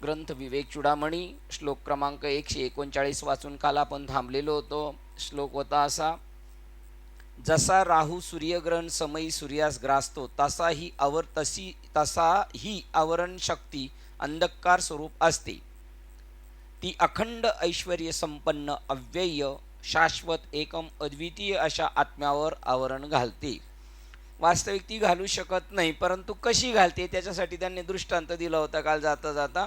ग्रंथ विवेक चूडामणी श्लोक क्रमांक 139 वाचून काल आपण थांबलेलो होतो. श्लोक होता असा: जसा राहू सूर्यग्रहण समयी सूर्यास ग्रासतो तसाही आवरण शक्ती अंधकार स्वरूप असते. ती अखंड ऐश्वर्य संपन्न अव्यय शाश्वत एकम अद्वितीय अशा आत्म्यावर आवरण घालते. वास्तविक ती घालू शकत नाही, परंतु कशी घालते त्याच्यासाठी त्यांनी दृष्टांत दिला होता काल जाता जाता,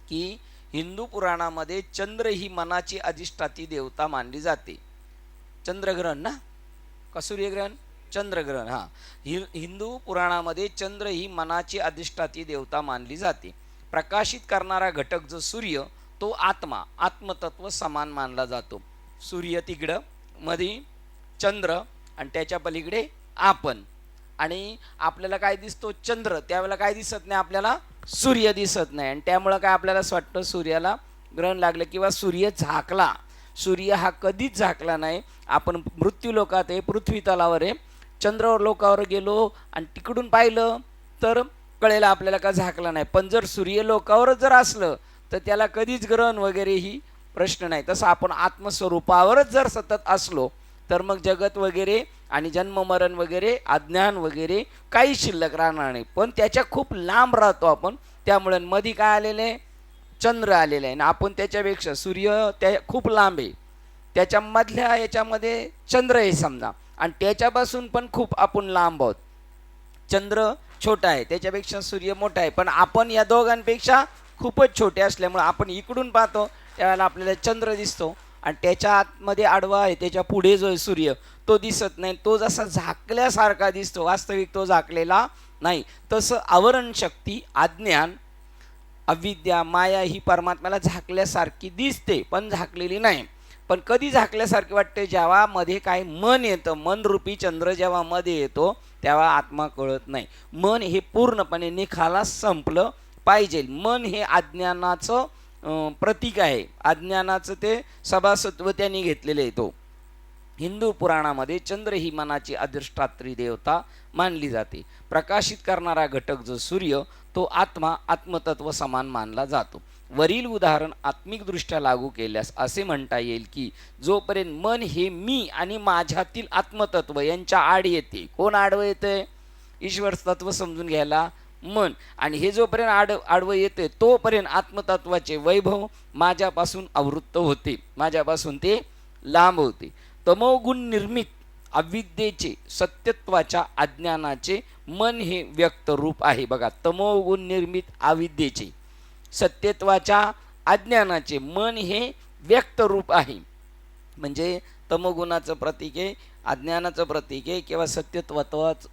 की हिंदू पुराणामध्ये चंद्र ही मनाची अधिष्ठाती देवता मानली जाते. चंद्रग्रहण ना का सूर्यग्रहण? चंद्रग्रहण. हा, हिंदू पुराणामध्ये चंद्र ही मनाची अधिष्ठाती देवता मानली जाते. प्रकाशित करणारा घटक जो सूर्य, तो आत्मा, आत्मतत्व समान मानला जातो. सूर्य तिकडं मध्ये चंद्र आणि त्याच्या पलीकडे आपण. आणि आपल्याला काय दिसतो? चंद्र. त्यावेळेला काय दिसत नाही आपल्याला? सूर्य दिसत नाही. आणि त्यामुळं काय आपल्याला असं वाटतं सूर्याला ग्रहण लागलं किंवा सूर्य झाकला. सूर्य हा कधीच झाकला नाही. आपण मृत्यू लोकात आहे, पृथ्वी तलावर आहे, चंद्रावर लोकावर गेलो आणि तिकडून पाहिलं तर कळेल आपल्याला का झाकला नाही. पण जर सूर्य लोकावरच जर असलं तर त्याला कधीच ग्रहण वगैरे ही प्रश्न नाही. तसं आपण आत्मस्वरूपावरच जर सतत असलो तर मग जगत वगैरे आणि जन्ममरण वगैरे अज्ञान वगैरे काही शिल्लक राहणार नाही. पण त्याच्या खूप लांब राहतो आपण. त्यामुळे मध्ये काय आलेलं आहे? चंद्र आलेला आहे. आणि आपण त्याच्यापेक्षा, सूर्य त्या खूप लांब आहे, त्याच्यामधल्या याच्यामध्ये चंद्र आहे समजा, आणि त्याच्यापासून पण खूप आपण लांब आहोत. चंद्र छोटा आहे, त्याच्यापेक्षा सूर्य मोठा आहे, पण आपण या दोघांपेक्षा खूपच छोटे असल्यामुळे आपण इकडून पाहतो त्यावेळेला आपल्याला चंद्र दिसतो, आणि त्याच्या आतमध्ये आडवा आहे, त्याच्या पुढे जो आहे सूर्य, तो दिसत नाही. तो जसा झाकल्यासारखा दिसतो, वास्तविक तो झाकलेला नाही. तसं आवरण शक्ती, अज्ञान, अविद्या, माया ही परमात्म्याला झाकल्यासारखी दिसते पण झाकलेली नाही. पण कधी झाकल्यासारखे वाटते? जेव्हा मध्ये काय मन येतं, मनरूपी चंद्र जेव्हा मध्ये येतो तेव्हा आत्मा कळत नाही. मन हे पूर्णपणे निखाला संपलं पाहिजे. मन हे अज्ञानाचं प्रतीक आहे. अज्ञानाचं ते सभासत्व त्यांनी घेतलेलं आहे. तो हिंदू पुराणामध्ये चंद्र ही मनाची अधिष्ठात्री देवता मानली जाते. प्रकाशित करणारा घटक जो सूर्य, तो आत्मा, आत्मतत्व समान मानला जातो. वरील उदाहरण आत्मिकदृष्ट्या लागू केल्यास असे म्हणता येईल की जोपर्यंत मन हे मी आणि माझ्यातील आत्मतत्व यांच्या आड येते. कोण आडवं येते? ईश्वर तत्व समजून घ्यायला मन. आणि हे जोपर्यंत आडवं येते तोपर्यंत आत्मतत्वाचे वैभव माझ्यापासून आवृत्त होते, माझ्यापासून ते लांब होते. तमोगुण निर्मित अविद्येचे, सत्यत्वाच्या अज्ञानाचे मन हे व्यक्त रूप आहे. बघा, तमोगुण निर्मित अविद्येचे, सत्यत्वाच्या अज्ञानाचे मन हे व्यक्त रूप आहे. म्हणजे तमोगुणाचं प्रतीक आहे, अज्ञानाचं प्रतीक आहे, किंवा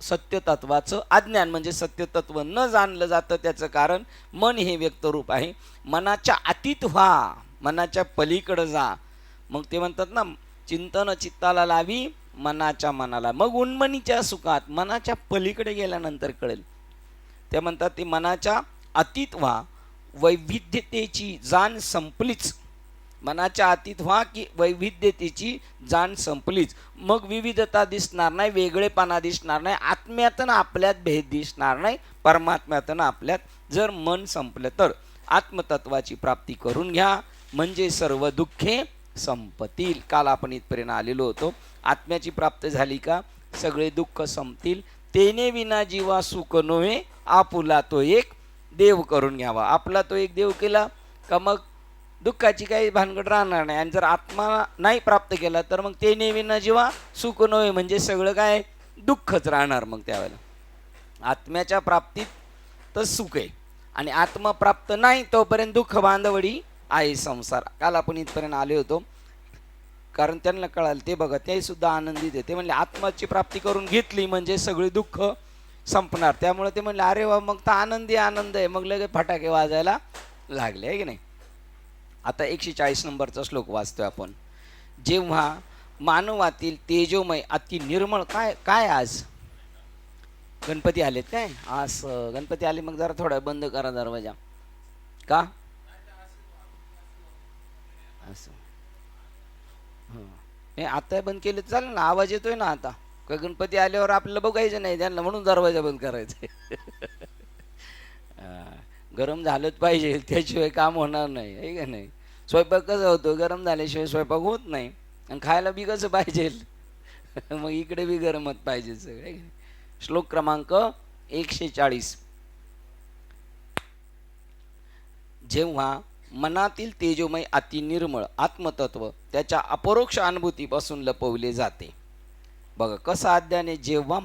सत्यतत्वाचं अज्ञान म्हणजे सत्यतत्व न जाणलं जातं त्याचं कारण मन हे व्यक्त रूप आहे. मनाच्या अतीत व्हा, मनाच्या पलीकडं जा. मग ते म्हणतात ना, चिंतन चित्ताला लावी मनाच्या मनाला. मग उन्मनीच्या सुखात मनाच्या पलीकडे गेल्यानंतर कळेल. ते म्हणतात ते मनाच्या अतीत व्हा, वैविध्यतेची जाण संपलीच. मनाच्या अतीत व्हा की वैविध्यतेची जाण संपलीच. मग विविधता दिसणार नाही, वेगळेपणा दिसणार नाही, आत्म्यातून आपल्यात भेद दिसणार नाही, परमात्म्यातून आपल्यात जर मन संपलं तर. आत्मतत्वाची प्राप्ती करून घ्या म्हणजे सर्व दुःखे संपतील. काल आपण इथपर्यंत आलेलो होतो. आत्म्याची प्राप्ती झाली का सगळे दुःख संपतील. तेने विना जीवा सुख नव्हे, आपुला तो एक देव करून घ्यावा. आपला तो एक देव केला का मग दुःखाची काही भानगड राहणार नाही. आणि जर आत्मा नाही प्राप्त केला तर मग तेने विना जीवा सुख नव्हे म्हणजे सगळं काय दुःखच राहणार. मग त्यावेळेला आत्म्याच्या प्राप्तीत तर सुख आहे, आणि आत्मा प्राप्त नाही तोपर्यंत दुःख बांधवडी आहे संसार. काल आपण इथपर्यंत आले होतो कारण त्यांना कळालं. ते बघा, ते सुद्धा आनंदित आहे. ते म्हणले आत्माची प्राप्ती करून घेतली म्हणजे सगळी दुःख संपणार. त्यामुळे ते म्हणले अरे वा, मग तर आनंदी आनंद आहे. मग लगेच फटाके वाजायला लागले, आहे की नाही. आता 140 नंबरचा श्लोक वाचतोय आपण. जेव्हा मानवातील तेजोमय अति निर्मळ, काय काय आज गणपती आलेत काय? असं गणपती आले, मग जरा थोडा बंद करा दरवाजा. का असं? हे आता बंद केलं चालेल ना, आवाज येतोय ना आता. का गणपती आल्यावर आपल्याला बघायचं नाही त्यांना म्हणून दरवाजा बंद करायचा? गरम झालंच पाहिजे, त्याशिवाय काम होणार नाही, आहे का नाही? स्वयंपाक कसा होतो, गरम झाल्याशिवाय स्वयंपाक होत नाही. आणि खायला बी कसं पाहिजे मग इकडे बी गरमच पाहिजे सगळं, आहे का नाही? श्लोक क्रमांक 140. जेव्हा मनातील तेजोमय अतिनिर्मळ आत्मतत्व त्याच्या अपरोक्ष अनुभूतीपासून लपवले जाते. बघा कसं अध्याने, जेव्हा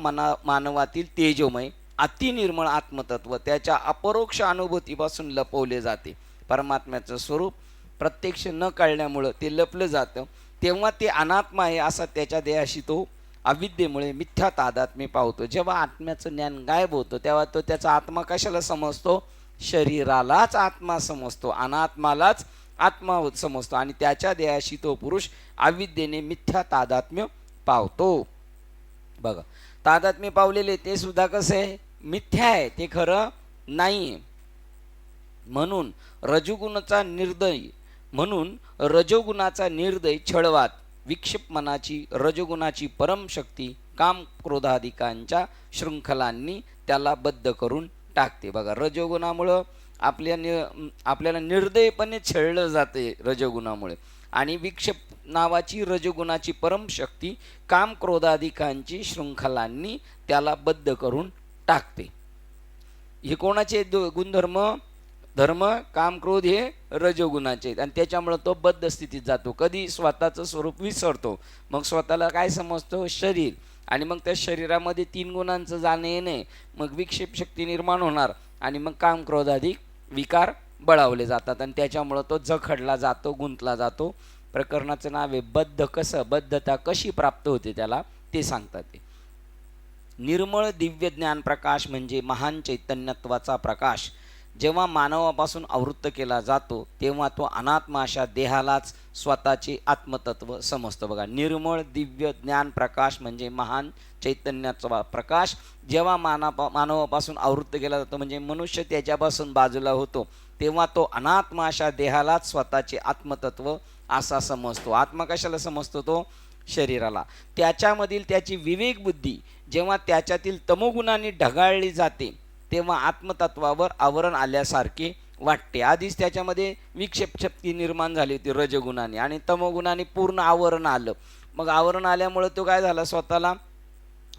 मानवातील तेजोमय अतिनिर्मळ आत्मतत्व त्याच्या अपरोक्ष अनुभूतीपासून लपवले जाते. परमात्म्याचं स्वरूप प्रत्यक्ष न कळल्यामुळं ते लपलं जातं. तेव्हा ते अनात्मा आहे असा त्याच्या देहाशी तो अविद्येमुळे मिथ्या तादात्म्य पावतो. जेव्हा आत्म्याचं ज्ञान गायब होतं तेव्हा तो त्याचा आत्मा कशाला समजतो? शरीरालाच आत्मा समजतो, अनात्मालाच आत्मा समजतो, आणि त्याच्या देहाशी तो पुरुष अविद्येने मिथ्या तादात्म्य पावतो. बघा, तादात्म्य पावलेले ते सुद्धा कसं आहे? मिथ्या आहे, ते खरं नाही. म्हणून रजोगुणाचा निर्दय छळवात विक्षिप्त मनाची रजोगुणाची परमशक्ती काम क्रोधाधिकांच्या शृंखलांनी त्याला बद्ध करून टाकते. बघा, रजोगुणामुळं आपल्याला निर्दयपणे छळलं जाते रजोगुणामुळे, आणि विक्षेप नावाची रजोगुणाची परमशक्ती काम क्रोधाधिकांची शृंखलांनी त्याला बद्ध करून टाकते. हे कोणाचे गुणधर्म? धर्म, काम, क्रोध हे रजोगुणाचे आहेत, आणि त्याच्यामुळे तो बद्ध स्थितीत जातो. कधी? स्वतःचं स्वरूप विसरतो, मग स्वतःला काय समजतो? शरीर, आणि मग त्या शरीरामध्ये 3 गुणांचं जाणे येणे, मग विक्षेप शक्ती निर्माण होणार, आणि मग काम क्रोधाधिक विकार बळावले जातात, आणि त्याच्यामुळं तो जखडला जातो, गुंतला जातो. प्रकरणाचं नाव आहे बद्ध. कसं? बद्धता कशी प्राप्त होते त्याला ते सांगतात ते. निर्मळ दिव्य ज्ञान प्रकाश म्हणजे महान चैतन्यत्वाचा प्रकाश जेव्हा मानवापासून आवृत्त केला जातो तेव्हा तो अनात्मा अशा देहालाच स्वतःचे आत्मतत्व समजतो. बघा, निर्मळ दिव्य ज्ञान प्रकाश म्हणजे महान चैतन्याचा प्रकाश जेव्हा मानवापासून आवृत्त केला जातो, म्हणजे मनुष्य त्याच्यापासून बाजूला होतो, तेव्हा तो अनात्मा अशा देहालाच स्वतःचे आत्मतत्व असा समजतो. आत्मा कशाला समजतो? तो शरीराला. त्याच्यामधील त्याची विवेक बुद्धी जेव्हा त्याच्यातील तमोगुणांनी ढगाळली जाते तेव्हा आत्मतत्वावर आवरण आल्यासारखे वाटते. आधीच त्याच्यामध्ये विक्षेप शक्ती निर्माण झाली होती रजगुणाने, आणि तमोगुणाने पूर्ण आवरण आलं. मग आवरण आल्यामुळे तो काय झाला? स्वतःला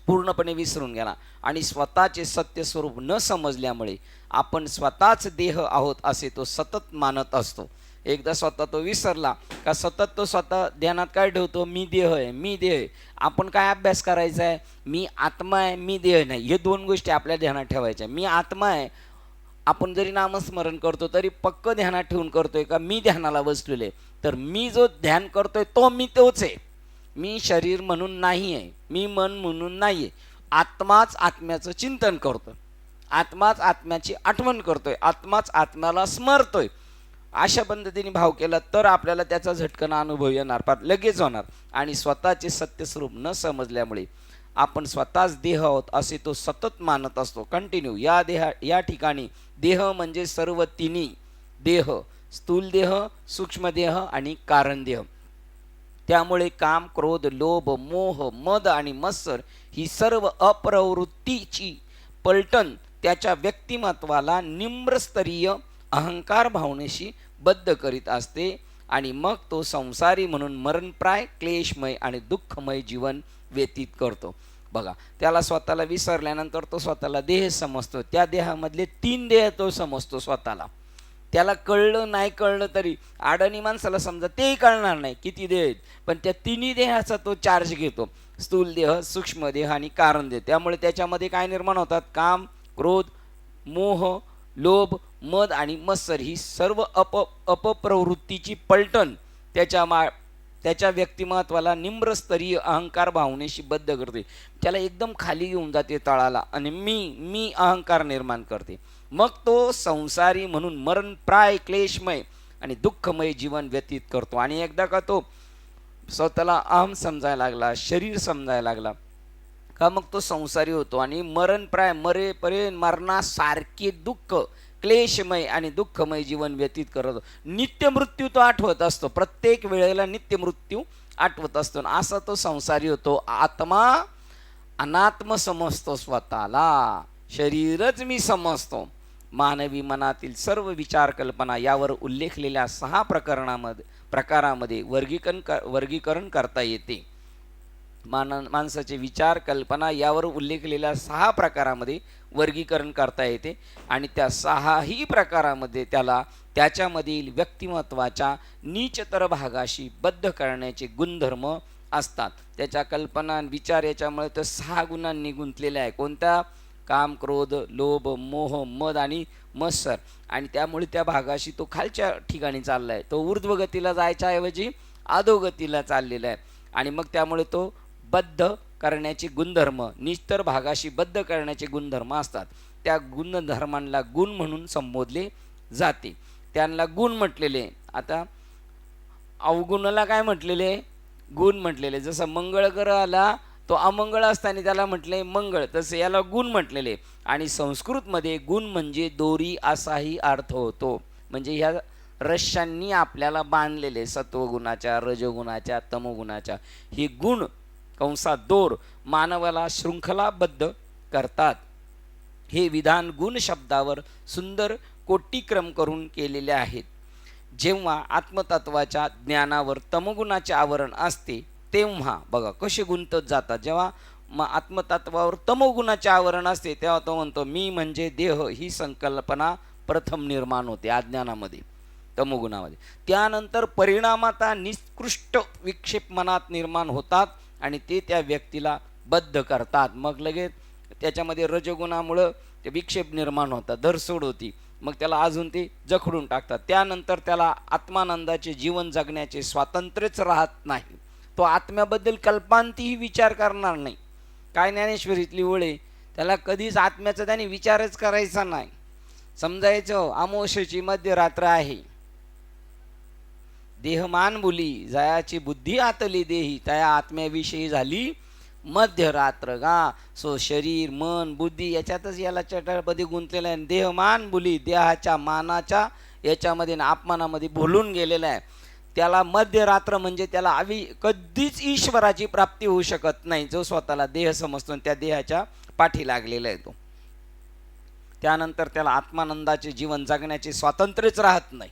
पूर्णपणे विसरून गेला, आणि स्वतःचे सत्य स्वरूप न समजल्यामुळे आपण स्वतःच देह आहोत असे तो सतत मानत असतो. एकदा स्वतः तो विसरला का सतत तो स्वतः ध्यानात काय ठेवतो? मी देह आहे, मी देह आहे. आपण काय अभ्यास करायचा आहे? मी आत्मा आहे, मी देह नाही. हे 2 गोष्टी आपल्या ध्यानात ठेवायच्या. मी आत्मा आहे, आपण जरी नामस्मरण करतो तरी पक्क ध्यानात ठेवून करतोय का मी ध्यानाला बसलेले? तर मी जो ध्यान करतोय तो मी तोच आहे. मी शरीर म्हणून नाही आहे, मी मन म्हणून नाही आहे. आत्माच आत्म्याचं चिंतन करतोय, आत्माच आत्म्याची आठवण करतोय, आत्माच आत्म्याला स्मरतोय. अशा पद्धतीने भाव केला तर आपल्याला त्याचा झटकन अनुभव येणार, पार लगेच होणार. आणि स्वतःचे सत्यस्वरूप न समजल्यामुळे आपण स्वतःच देह आहोत असे तो सतत मानत असतो. कंटिन्यू या ठिकाणी देह म्हणजे सर्व तिन्ही देह, स्थूल देह, सूक्ष्म देह आणि कारण देह. त्यामुळे काम, क्रोध, लोभ, मोह, मद आणि मत्सर ही सर्व अप्रवृत्तीची पलटण त्याच्या व्यक्तिमत्वाला निम्रस्तरीय अहंकार भावनेशी बद्ध करीत असते, आणि मग तो संसारी म्हणून मरणप्राय क्लेशमय आणि दुःखमय जीवन व्यतीत करतो. बघा, त्याला स्वतःला विसरल्यानंतर तो स्वतःला देह समजतो. त्या देहामधले 3 देह तो समजतो स्वतःला. त्याला कळलं नाही कळलं तरी अडाणी माणसाला समजा तेही कळणार नाही किती देह आहेत, पण त्या 3 देहाचा तो चार्ज घेतो. स्थूल देह, सूक्ष्म देह आणि कारण देह. त्यामुळे त्याच्यामध्ये काय निर्माण होतात? काम, क्रोध, मोह, लोभ, मद आणि मत्सर ही सर्व अपप्रवृत्तीची पलटण त्याच्या व्यक्तिमत्वाला निम्रस्तरीय अहंकार भावनेशी बद्ध करते. त्याला एकदम खाली घेऊन जाते तळाला, आणि मी अहंकार निर्माण करते. मग तो संसारी म्हणून मरणप्राय क्लेशमय आणि दुःखमय जीवन व्यतीत करतो. आणि एकदा का तो स्वतःला अहम समजायला लागला, शरीर समजायला लागला का मग तो संसारी होतो, आणि मरणप्राय मरेपर्यंत मरणासारखे दुःख, क्लेशमय आणि दुःखमय जीवन व्यतीत करतो. नित्य मृत्यू तो आठवत असतो, प्रत्येक वेळेला नित्य मृत्यू आठवत असतो. असा तो संसारी होतो. आत्मा अनात्म समजतो स्वतःला, शरीरच मी समजतो. मानवी मनातील सर्व विचार कल्पना यावर उल्लेखलेल्या 6 प्रकारामध्ये वर्गीकरण करता येते. माणसाचे विचार कल्पना यावर उल्लेखलेल्या 6 प्रकारामध्ये वर्गीकरण करता येते आणि त्या 6ही प्रकारामध्ये त्याला त्याच्यामधील व्यक्तिमत्वाच्या नीचतर भागाशी बद्ध करण्याचे गुणधर्म असतात. त्याच्या कल्पना विचार याच्यामुळे तर 6 गुणांनी गुंतलेले आहे. कोणत्या? काम, क्रोध, लोभ, मोह, मद आणि मत्सर. आणि त्यामुळे त्या भागाशी तो खालच्या ठिकाणी चालला आहे. तो ऊर्ध्वगतीला जायच्या ऐवजी अधोगतीला चाललेला आहे आणि मग त्यामुळे तो बद्ध करण्याचे गुणधर्म, निस्तर भागाशी बद्ध करण्याचे गुणधर्म असतात. त्या गुणधर्मांना गुण म्हणून संबोधले जाते. त्यांना गुण म्हटलेले. आता अवगुणाला काय म्हटलेले? गुण म्हटलेले. जसं मंगळ ग्रह आला तो अमंगळ असताना त्याला म्हटले मंगळ, तसे याला गुण म्हटलेले. आणि संस्कृतमध्ये गुण म्हणजे दोरी असाही अर्थ होतो. म्हणजे ह्या रश्यांनी आपल्याला बांधलेले सत्वगुणाच्या, रजोगुणाच्या, तमोगुणाच्या हे गुण कंसात दोर मानवाला शृंखलाबद्ध करतात. हे विधान गुण शब्दावर सुंदर कोटीक्रम करून केलेले आहेत. जेव्हा आत्मतत्वाच्या ज्ञानावर तमगुणाचे आवरण असते तेव्हा बघा कसे गुंतत जातात. जेव्हा आत्मतत्वावर तमोगुणाचे आवरण असते तेव्हा तो म्हणतो मी म्हणजे देह ही संकल्पना प्रथम निर्माण होते अज्ञानामध्ये, तमोगुणामध्ये. त्यानंतर परिणामाता निकृष्ट विक्षेप मनात निर्माण होतात आणि ते त्या व्यक्तीला बद्ध करतात. मग लगेच त्याच्यामध्ये रजगुणामुळं ते विक्षेप निर्माण होतात, धरसोड होती. मग त्याला अजून ते जखडून टाकतात. त्यानंतर त्याला आत्मानंदाचे जीवन जगण्याचे स्वातंत्र्यच राहत नाही. तो आत्म्याबद्दल कल्पांतीही विचार करणार नाही. काय ज्ञानेश्वरीतली ओळे, त्याला कधीच आत्म्याचा त्याने विचारच करायचा नाही. समजायचं अमावस्येची मध्यरात्र आहे, देहमान बोली जयाची बुद्धी आतली देही, त्या आत्म्याविषयी झाली मध्यरात्र. सो शरीर, मन, बुद्धी याच्यातच याला चटळपदी गुंतलेला आहे. देहमान बोली देहाच्या मानाच्या याच्यामध्ये अपमानामध्ये भुलून गेलेला आहे. त्याला मध्यरात्र म्हणजे त्याला कधीच ईश्वराची प्राप्ती होऊ शकत नाही. जो स्वतःला देह समजतो त्या देहाच्या पाठी लागलेला आहे तो. त्यानंतर त्याला आत्मानंदाचे जीवन जगण्याचे स्वातंत्र्यच राहत नाही.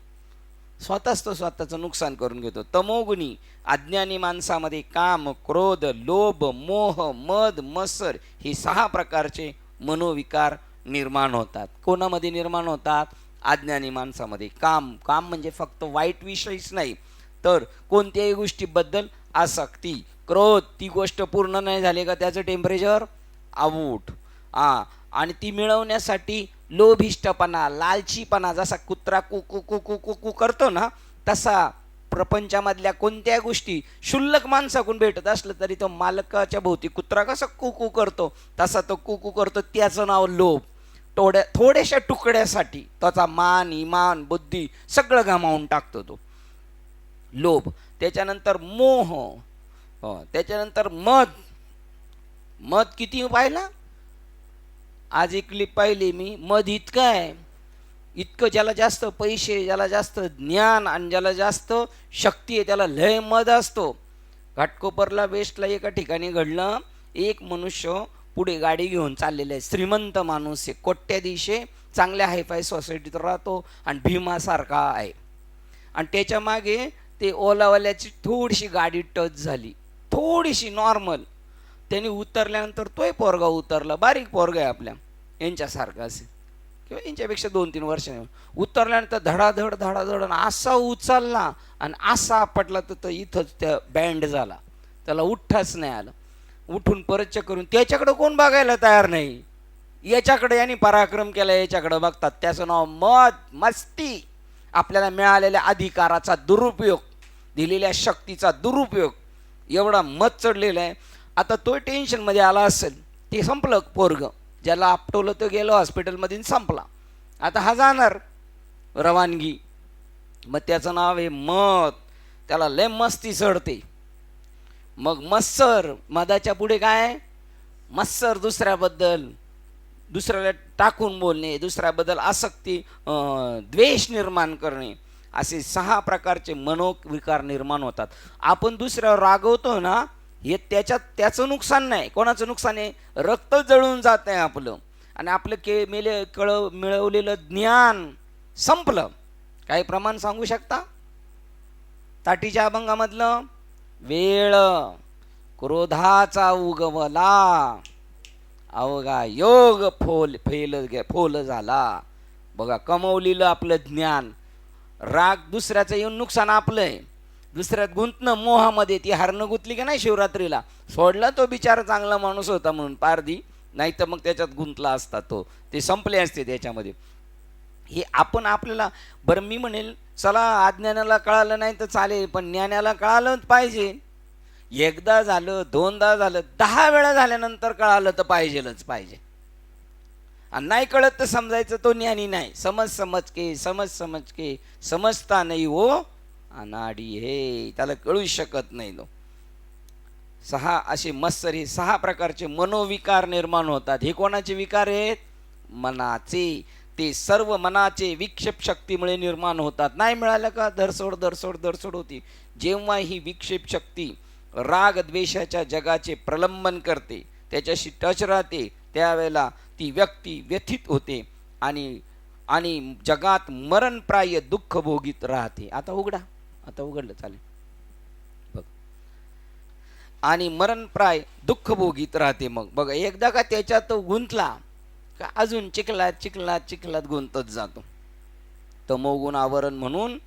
स्वतःच तो स्वतःचं नुकसान करून घेतो. तमोगुणी अज्ञानी माणसामध्ये काम, क्रोध, लोभ, मोह, मद, मत्सर हे 6 प्रकारचे मनोविकार निर्माण होतात. कोणामध्ये निर्माण होतात? अज्ञानी माणसामध्ये. काम म्हणजे फक्त वाईट विषयीच नाही तर कोणत्याही गोष्टीबद्दल आसक्ती. क्रोध, ती गोष्ट पूर्ण नाही झाली का त्याचं टेम्परेचर आऊट. आणि ती मिळवण्यासाठी लोभिष्टपणा, लालचीपणा. जसा कुत्रा कुकू कुकू कुकू करतो ना तसा प्रपंचामधल्या कोणत्या गोष्टी क्षुल्लक माणसाकडून भेटत असलं तरी तो मालकाच्या भोवती कुत्रा कसा कुकू करतो तसा तो कुकू करतो. त्याचं नाव लोभ. थोड्याशा तुकड्यासाठी त्याचा मान, इमान, बुद्धी सगळं गमावून टाकतो तो लोभ. त्याच्यानंतर मोह, त्याच्यानंतर मद किती पाहिला? आज एक क्लिप पाहिली मी. मध इतकं आहे, इतकं ज्याला जास्त पैसे, ज्याला जास्त ज्ञान आणि ज्याला जास्त शक्ती आहे त्याला लय मध असतो. घाटकोपरला वेस्टला एका ठिकाणी घडलं. एक मनुष्य पुढे गाडी घेऊन चाललेलं आहे, श्रीमंत माणूस आहे, कोट्याधीश आहे, चांगल्या हायफाय सोसायटीत राहतो आणि भीमासारखा आहे. आणि त्याच्या मागे ते ओलावाल्याची थोडीशी गाडी टच झाली, थोडीशी नॉर्मल. त्यांनी उतरल्यानंतर तोही पोरगा उतरला, बारीक पोरगा आहे आपल्या यांच्यासारखा असेल किंवा यांच्यापेक्षा 2-3 वर्षांनी. उतरल्यानंतर धडाधड असा उचलला आणि असा आपटला तर इथंच त्या बँड झाला. त्याला उठताच नाही आलं. उठून परत चेक करून त्याच्याकडं कोण बघायला तयार नाही. याच्याकडे यांनी पराक्रम केला, याच्याकडे बघतात. त्याचं नाव मस्ती. आपल्याला मिळालेल्या अधिकाराचा दुरुपयोग, दिलेल्या शक्तीचा दुरुपयोग. एवढा मत चढलेला आहे. आता तो टेन्शनमध्ये आला असेल, ते संपलं पोरग. ज्याला आपटवलं तो गेलो हॉस्पिटलमध्ये, संपला. आता हा जाणार रवानगी. मग त्याचं नाव आहे मत. त्याला लय मस्ती चढते. मग मत्सर, मदाच्या पुढे काय? मत्सर, दुसऱ्याला टाकून बोलणे, दुसऱ्याबद्दल आसक्ती, द्वेष निर्माण करणे, असे 6 प्रकारचे मनोविकार निर्माण होतात. आपण दुसऱ्यावर रागवतो ना, हे त्याचं नुकसान नाही. कोणाचं नुकसान आहे? रक्त जळून जात आहे आपलं. आणि आपलं मिळवलेलं ज्ञान संपलं. काही प्रमाण सांगू शकता ताटीच्या अभंगामधलं? वेळ क्रोधाचा उगवला, अवघा योग फोल झाला. बघा, कमवलेलं आपलं ज्ञान, राग दुसऱ्याचं येऊन नुकसान आपलंय, दुसऱ्यात गुंतणं मोहामध्ये. ती हरणं गुंतली की नाही शिवरात्रीला, सोडला तो बिचारा चांगला माणूस होता म्हणून पारधी, नाही तर मग त्याच्यात गुंतला असता तो, ते संपले असते त्याच्यामध्ये. हे आपण आपल्याला बरं मी म्हणेल चला अज्ञानाला कळालं नाही तर चालेल, पण ज्ञानाला कळालं पाहिजे. एकदा झालं, दोनदा झालं, 10 वेळा झाल्यानंतर कळालं तर पाहिजेलच पाहिजे. आणि नाही कळत तर समजायचं तो ज्ञानी नाही. समज के समजता नाही हो अनाडी, हे त्याला कळू शकत नाही. 6 असे मत्सरी 6 प्रकारचे मनोविकार निर्माण होतात. हे कोणाचे विकार आहेत? मनाचे. ते सर्व मनाचे विक्षेप शक्तीमुळे निर्माण होतात. नाही मिळालं का धरसोड होती. जेव्हा ही विक्षेप शक्ती राग द्वेषाच्या जगाचे प्रलंबन करते, त्याच्याशी टच राहते, त्यावेळेला ती व्यक्ती व्यथित होते आणि जगात मरणप्राय दुःख भोगीत राहते. आता उघडलं चालेल बघ. आणि मरणप्राय दुःख भोगीत राहते. मग बघा, एकदा का त्याच्यात गुंतला का अजून चिखलात गुंतत जातो. तमोगुण आवरण म्हणून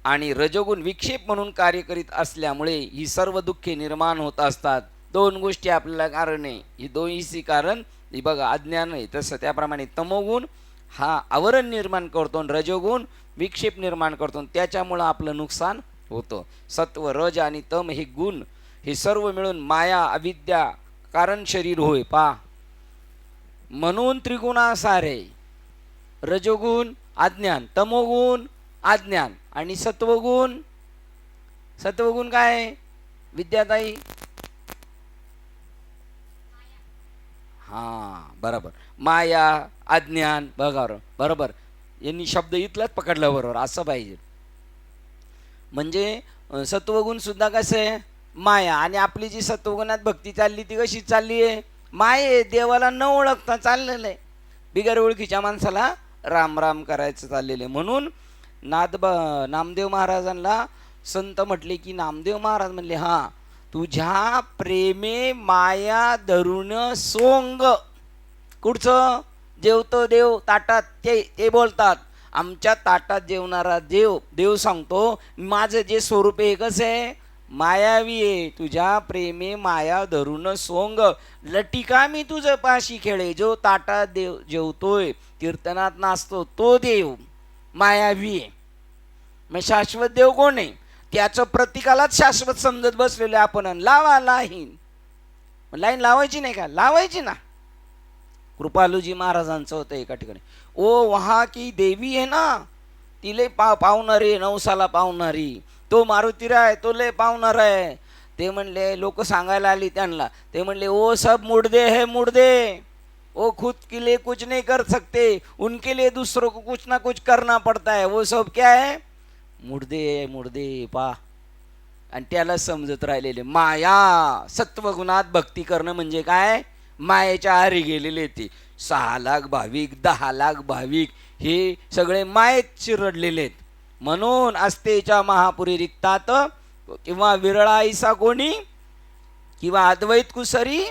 आणि रजोगुण विक्षेप म्हणून कार्य करीत असल्यामुळे ही सर्व दुःखे निर्माण होत असतात. 2 गोष्टी आपल्याला कारण आहे. ही दोन्हीची कारण ही बघा, अज्ञान आहे. तसं त्याप्रमाणे तमोगुण हा आवरण निर्माण करतो आणि रजोगुण विक्षेप निर्माण करतो, त्याच्यामुळं आपलं नुकसान होतं. सत्व, रज आणि तम हे गुण हे सर्व मिळून माया अविद्या कारण शरीर होय. म्हणून त्रिगुणासारे रजोगुण अज्ञान, तमोगुण अज्ञान आणि सत्वगुण काय विद्याताई? बरोबर, माया अज्ञान. बरोबर यांनी शब्द इथलाच पकडला बरोबर, असं पाहिजे. म्हणजे सत्वगुण सुद्धा कसं आहे? माया. आणि आपली जी सत्वगुणात भक्ती चालली ती कशी चालली आहे? माये. देवाला न ओळखता चाललेलं आहे. बिगर ओळखीच्या माणसाला राम राम करायचं चाललेलं आहे. म्हणून नामदेव महाराजांना संत म्हटले की, नामदेव महाराज म्हणले, तुझ्या प्रेमे माया धरुण सोंग. कुठचं? जेवतो देव ताटात, ते बोलतात. आमच्या ताटात जेवणारा देव सांगतो माझं जे स्वरूप आहे कसं आहे? मायावी आहे. तुझ्या प्रेमे माया धरुण सोंग, लटिका मी तुझं पाशी खेळे. जो ताटात देव जेवतोय, कीर्तनात नाचतो, तो देव मायावी आहे. मग शाश्वत देव कोण आहे? त्याचं प्रतीकालाच शाश्वत समजत बसलेले आपण. लावा लाईन लावायची नाही का? लावायची ना. कृपालूजी महाराजांचं होतं एका ठिकाणी, ओ वहा की देवी आहे ना, ती लय पावणारी, नवसाला पावणारी. तो मारुतीराय तो लय पावणार आहे. ते म्हणले, लोक सांगायला आली त्यांना, ते म्हणले, ओ सब मुर्दे है मुर्दे, वो खुद के लिए कुछ नहीं कर सकते, उनके लिए दूसरों को कुछ ना कुछ करना पड़ता है, वो सब क्या है? मुर्दे पा. आणि त्याला समजत राहिलेले माया. सत्वगुणात भक्ती करणं म्हणजे काय? मायेच्या आहारी गेलेले. ते 6 लाख भाविक, 10 लाख भाविक हे सगळे मायेत चिरडलेले आहेत. म्हणून अस्तेच्या महापुरी रिक्तात किंवा विरळाईसा कोणी किंवा अद्वैत कुसरी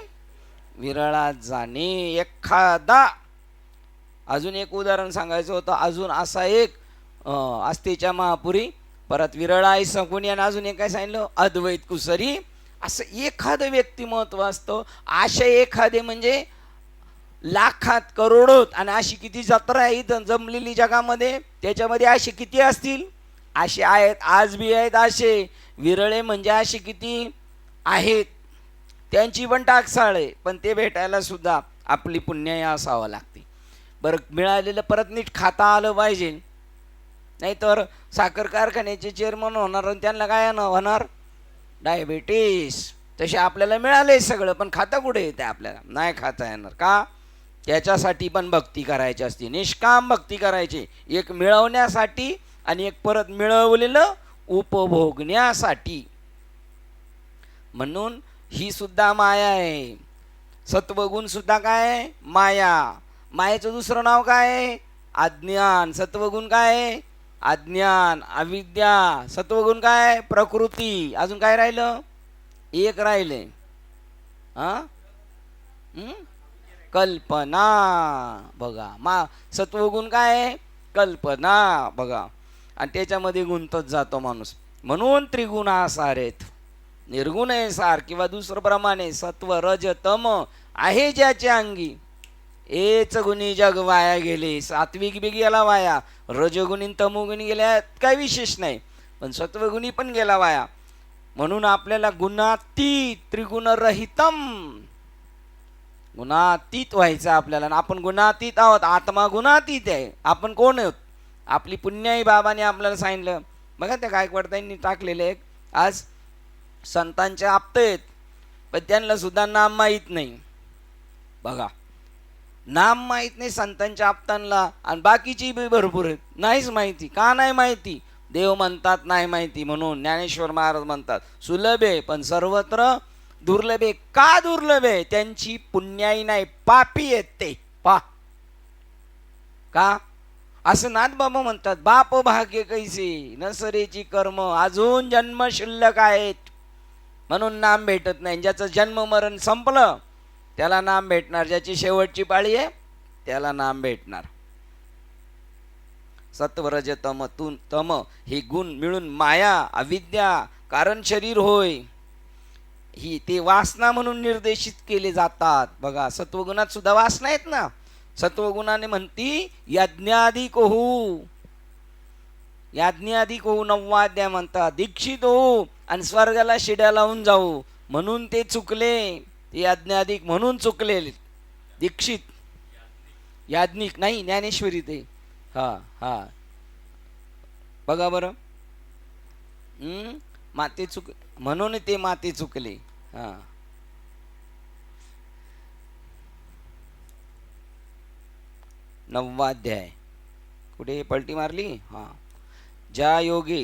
विरळात जाणे. एखादा अजून एक उदाहरण सांगायचं होतं. अजून असा एक अस्तेच्या महापुरी, परत विरळाईसा कोणी, आणि अजून एक काय सांगितलं? अद्वैत कुसरी. असं एखादं व्यक्तिमत्व असतं. असे एखादे म्हणजे लाखात करोडोत. आणि अशी किती जत्रा आहे इथं जमलेली जगामध्ये, त्याच्यामध्ये असे किती असतील? असे आहेत, आज बी आहेत असे. विरळे म्हणजे असे किती आहेत, त्यांची पण टाकसाळ आहे. पण ते भेटायला सुद्धा आपली पुण्य असावं लागते. बरं, मिळालेलं परत नीट खाता आलं पाहिजे. नाहीतर साखर कारखान्याचे चेअरमन होणार आणि त्यांना काय होणार? डायबिटीस. तसे आपल्याला मिळाले सगळं, पण खाता कुठे येते? आपल्याला नाही खाता येणार. का? त्याच्यासाठी पण भक्ती करायची असते, निष्काम भक्ती करायची. एक मिळवण्यासाठी आणि एक परत मिळवलेलं उपभोगण्यासाठी. म्हणून ही सुद्धा माया आहे. सत्वगुण सुद्धा काय? माया. मायेचं दुसरं नाव काय आहे? अज्ञान. सत्वगुण काय आहे? अज्ञान. अविद्या. सत्वगुण काय? प्रकृती. अजून काय राहिलं? एक राहिले. हा, कल्पना. बघा, सत्वगुण काय आहे? कल्पना. बघा, आणि त्याच्यामध्ये गुंतत जातो माणूस. म्हणून त्रिगुणासार आहेत. निर्गुण आहे सार, किंवा दुसरं प्रमाणे सत्व रज तम आहे ज्याच्या अंगी, एच गुणी जग वाया गेले. सात्विक बी गेला वाया, रजगुणी तमोगुणी गेल्या, काही विशेष नाही, पण सत्वगुणी पण गेला वाया. म्हणून आपल्याला गुणातीत त्रिगुणरहितम, गुणातीत व्हायचं आपल्याला. आपण गुणातीत आहोत. आत्मा गुणातीत आहे. आपण कोण आहोत? आपली पुण्याई बाबाने आपल्याला सांगितलं बघा, त्या गायकवाडताईंनी टाकलेले एक, आज संतांचे आप्त आहेत, पण त्यांना सुद्धा नाम माहीत नाही. बघा, नाम माहीत नाही संतांच्या आप्तांना, आणि बाकीची बी भरपूर आहेत, नाहीच माहिती. का नाही माहिती? देव म्हणतात नाही माहिती. म्हणून ज्ञानेश्वर महाराज म्हणतात सुलभ आहे पण सर्वत्र दुर्लभ आहे. का दुर्लभ आहे? त्यांची पुण्याई नाही, पापी आहेत ते. का असं नाथबाबा म्हणतात, बाप भाग्य कैसे नसरेची कर्म, अजून जन्म शिल्लक आहेत, म्हणून नाम भेटत नाही. ज्याचं जन्म मरण संपलं त्याला नाम भेटणार, ज्याची शेवटची पाळी आहे त्याला नाम भेटणार. सत्वरज तम तम हे गुण मिळून माया अविद्या कारण शरीर होय, ही ते वासना म्हणून निर्देशित केले जातात. बघा, सत्वगुणात सुद्धा वासना आहेत ना. सत्वगुणाने म्हणती यज्ञाधिक होऊ, याज्ञाधिक होऊ, 9वा अध्याय म्हणतात. दीक्षित होऊ आणि स्वर्गाला शिड्या लावून जाऊ, म्हणून ते चुकले. ते यज्ञाधिक म्हणून चुकले. दीक्षित याज्ञिक नाही, ज्ञानेश्वरी ते. हा हा, बघा बरं, माते चुक म्हणून ते माते चुकले. हा, 9वा अध्याय कुठे पलटी मारली? हा, ज्या योगी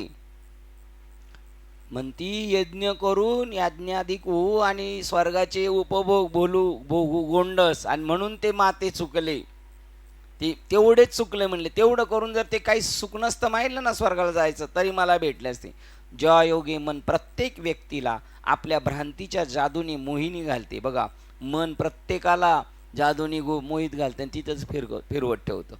म्हणती यज्ञ करून याज्ञाधिक होऊ आणि स्वर्गाचे उपभोग भोगू गोंडस, आणि म्हणून ते माते चुकले. ते तेवढेच चुकले म्हणले. तेवढं करून जर ते काही सुख नसतं माहिलं ना स्वर्गाला जायचं, तरी मला भेटले असते. ज्या योगी मन प्रत्येक व्यक्तीला आपल्या भ्रांतीच्या जादूने मोहिनी घालते. बघा, मन प्रत्येकाला जादूनी मोहित घालते आणि तिथंच फिरवत ठेवतं.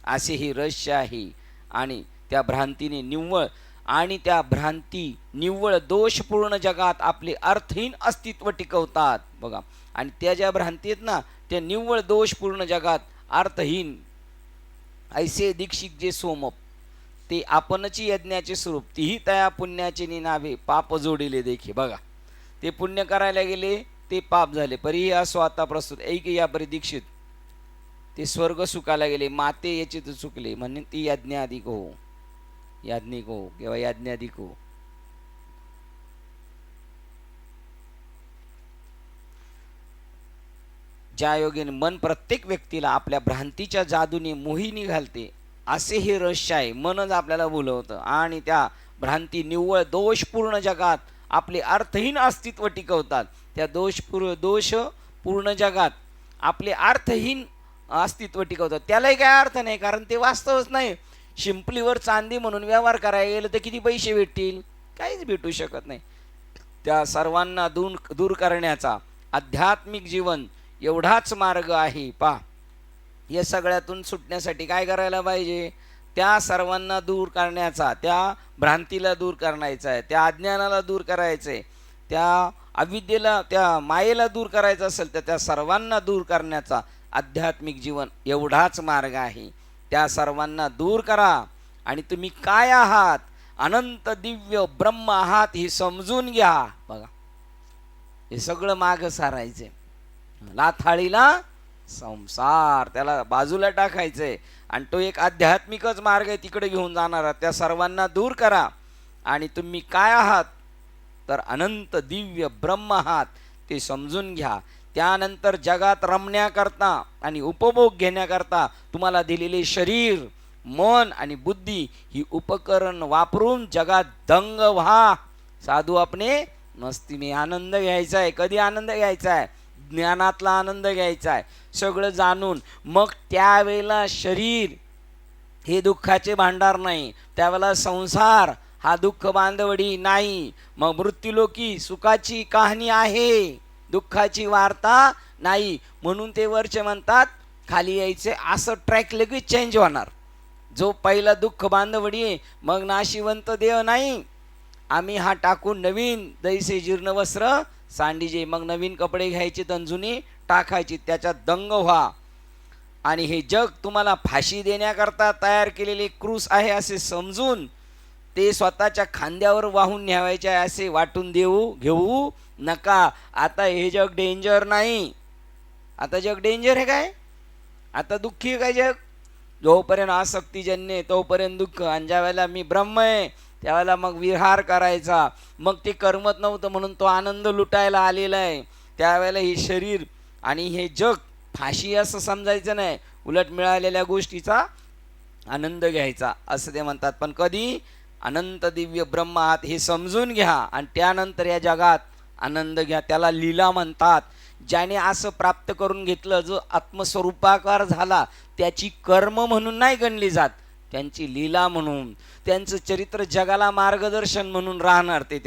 असे ही रहस्य आहे. आणि त्या भ्रांतीने निव्वळ आणि त्या भ्रांती निव्वळ दोषपूर्ण जगात आपले अर्थहीन अस्तित्व टिकवतात. बघा, आणि त्या ज्या भ्रांती आहेत ना, त्या निव्वळ दोषपूर्ण जगात अर्थहीन ऐसे दीक्षित जे सोमप, ते आपणची यज्ञाचे स्वरूप, तीही तया पुण्याचे निनावे पाप जोडिले देखी. बघा, ते पुण्य करायला गेले, ते पाप झाले. परी असो आता प्रस्तुत ऐक या परी दीक्षित, ते स्वर्ग सुखाला गेले, माते याचे तर चुकले, म्हणून ती यज्ञाधिक हो, याज्ञिक हो किंवा याज्ञाधिक हो. ज्या योगीने मन प्रत्येक व्यक्तीला आपल्या भ्रांतीच्या जादूने मोहिनी घालते, असे हे रहस्य आहे. मनच आपल्याला बोलवतं आणि त्या भ्रांती निव्वळ दोषपूर्ण जगात आपले अर्थहीन अस्तित्व टिकवतात. त्या दोषपूर्ण जगात आपले अर्थहीन अस्तित्व टिकवतात. त्यालाही काय अर्थ नाही, कारण ते वास्तवच नाही. शिंपलीवर चांदी म्हणून व्यवहार करायला गेलं तर किती पैसे भेटतील? काहीच भेटू शकत नाही. त्या सर्वांना दूर करण्याचा आध्यात्मिक जीवन एवढाच मार्ग आहे. या सगळ्यातून सुटण्यासाठी काय करायला पाहिजे? त्या सर्वांना दूर करण्याचा, त्या भ्रांतीला दूर करायचा आहे, त्या अज्ञानाला दूर करायचं आहे, त्या अविद्येला, त्या मायेला दूर करायचं असेल तर त्या सर्वांना दूर करण्याचा आध्यात्मिक जीवन एवढाच मार्ग आहे. त्या सर्वांना दूर करा आणि तुम्ही काय आहात? अनंत दिव्य ब्रह्म आहात हे समजून घ्या. बघा, हे सगळं मागं सारायचंय. लाथाळीला संसार त्याला बाजूला टाकायचंय, आणि तो एक आध्यात्मिकच मार्ग आहे, तिकडे घेऊन जाणारा. त्या सर्वांना दूर करा आणि तुम्ही काय आहात? तर अनंत दिव्य ब्रह्म आहात ते समजून घ्या. त्यानंतर जगात रमण्याकरता आणि उपभोग घेण्याकरता तुम्हाला दिलेले शरीर, मन आणि बुद्धी ही उपकरण वापरून जगात दंग व्हा. साधू आपणे मस्ती में आनंद घ्यायचा आहे. कधी आनंद घ्यायचा आहे? ज्ञानातला आनंद घ्यायचा आहे, सगळं जाणून. मग त्यावेळेला शरीर हे दुःखाचे भांडार नाही, त्यावेळेला संसार हा दुःख बांधवडी नाही. मग मृत्यूलोकी सुखाची कहाणी आहे, दुःखाची वार्ता नाही. म्हणून ते वरचे म्हणतात खाली यायचे, असं ट्रॅक लगेच चेंज होणार. जो पहिला दुःख बांधवडी आहे, मग नाशिवंत देह नाही. आम्ही हा टाकून नवीन दैसे जीर्ण वस्त्र सांडीजे. मग नवीन कपडे घ्यायचे तर जुनी टाकायची, त्याच्यात दंग व्हा. आणि हे जग तुम्हाला फाशी देण्याकरता तयार केलेले क्रूस आहे असे समजून ते स्वतःच्या खांद्यावर वाहून न्यावायचे आहे असे वाटून घेऊ नका. आता हे जग डेंजर नाही. आता जग डेंजर आहे काय? आता दुःखी आहे काय जग? जोपर्यंत आसक्तीजन्य आहे तोपर्यंत दुःख. आणि ज्या वेळेला मी ब्रह्म आहे त्यावेळेला मग विहार करायचा. मग ते करमत नव्हतं म्हणून तो आनंद लुटायला आलेला आहे. त्यावेळेला हे शरीर आणि हे जग फाशी असं समजायचं नाही, उलट मिळालेल्या गोष्टीचा आनंद घ्यायचा असं ते म्हणतात. पण कधी? अनंत दिव्य ब्रह्म आहात हे समजून घ्या आणि त्यानंतर या जगात आनंद घ्या. त्याला लीला म्हणतात. ज्याने असं प्राप्त करून घेतलं, जो आत्मस्वरूपाकार झाला, त्याची कर्म म्हणून नाही गणली जात, त्यांची लीला म्हणून, त्यांचं चरित्र जगाला मार्गदर्शन म्हणून राहणार. ते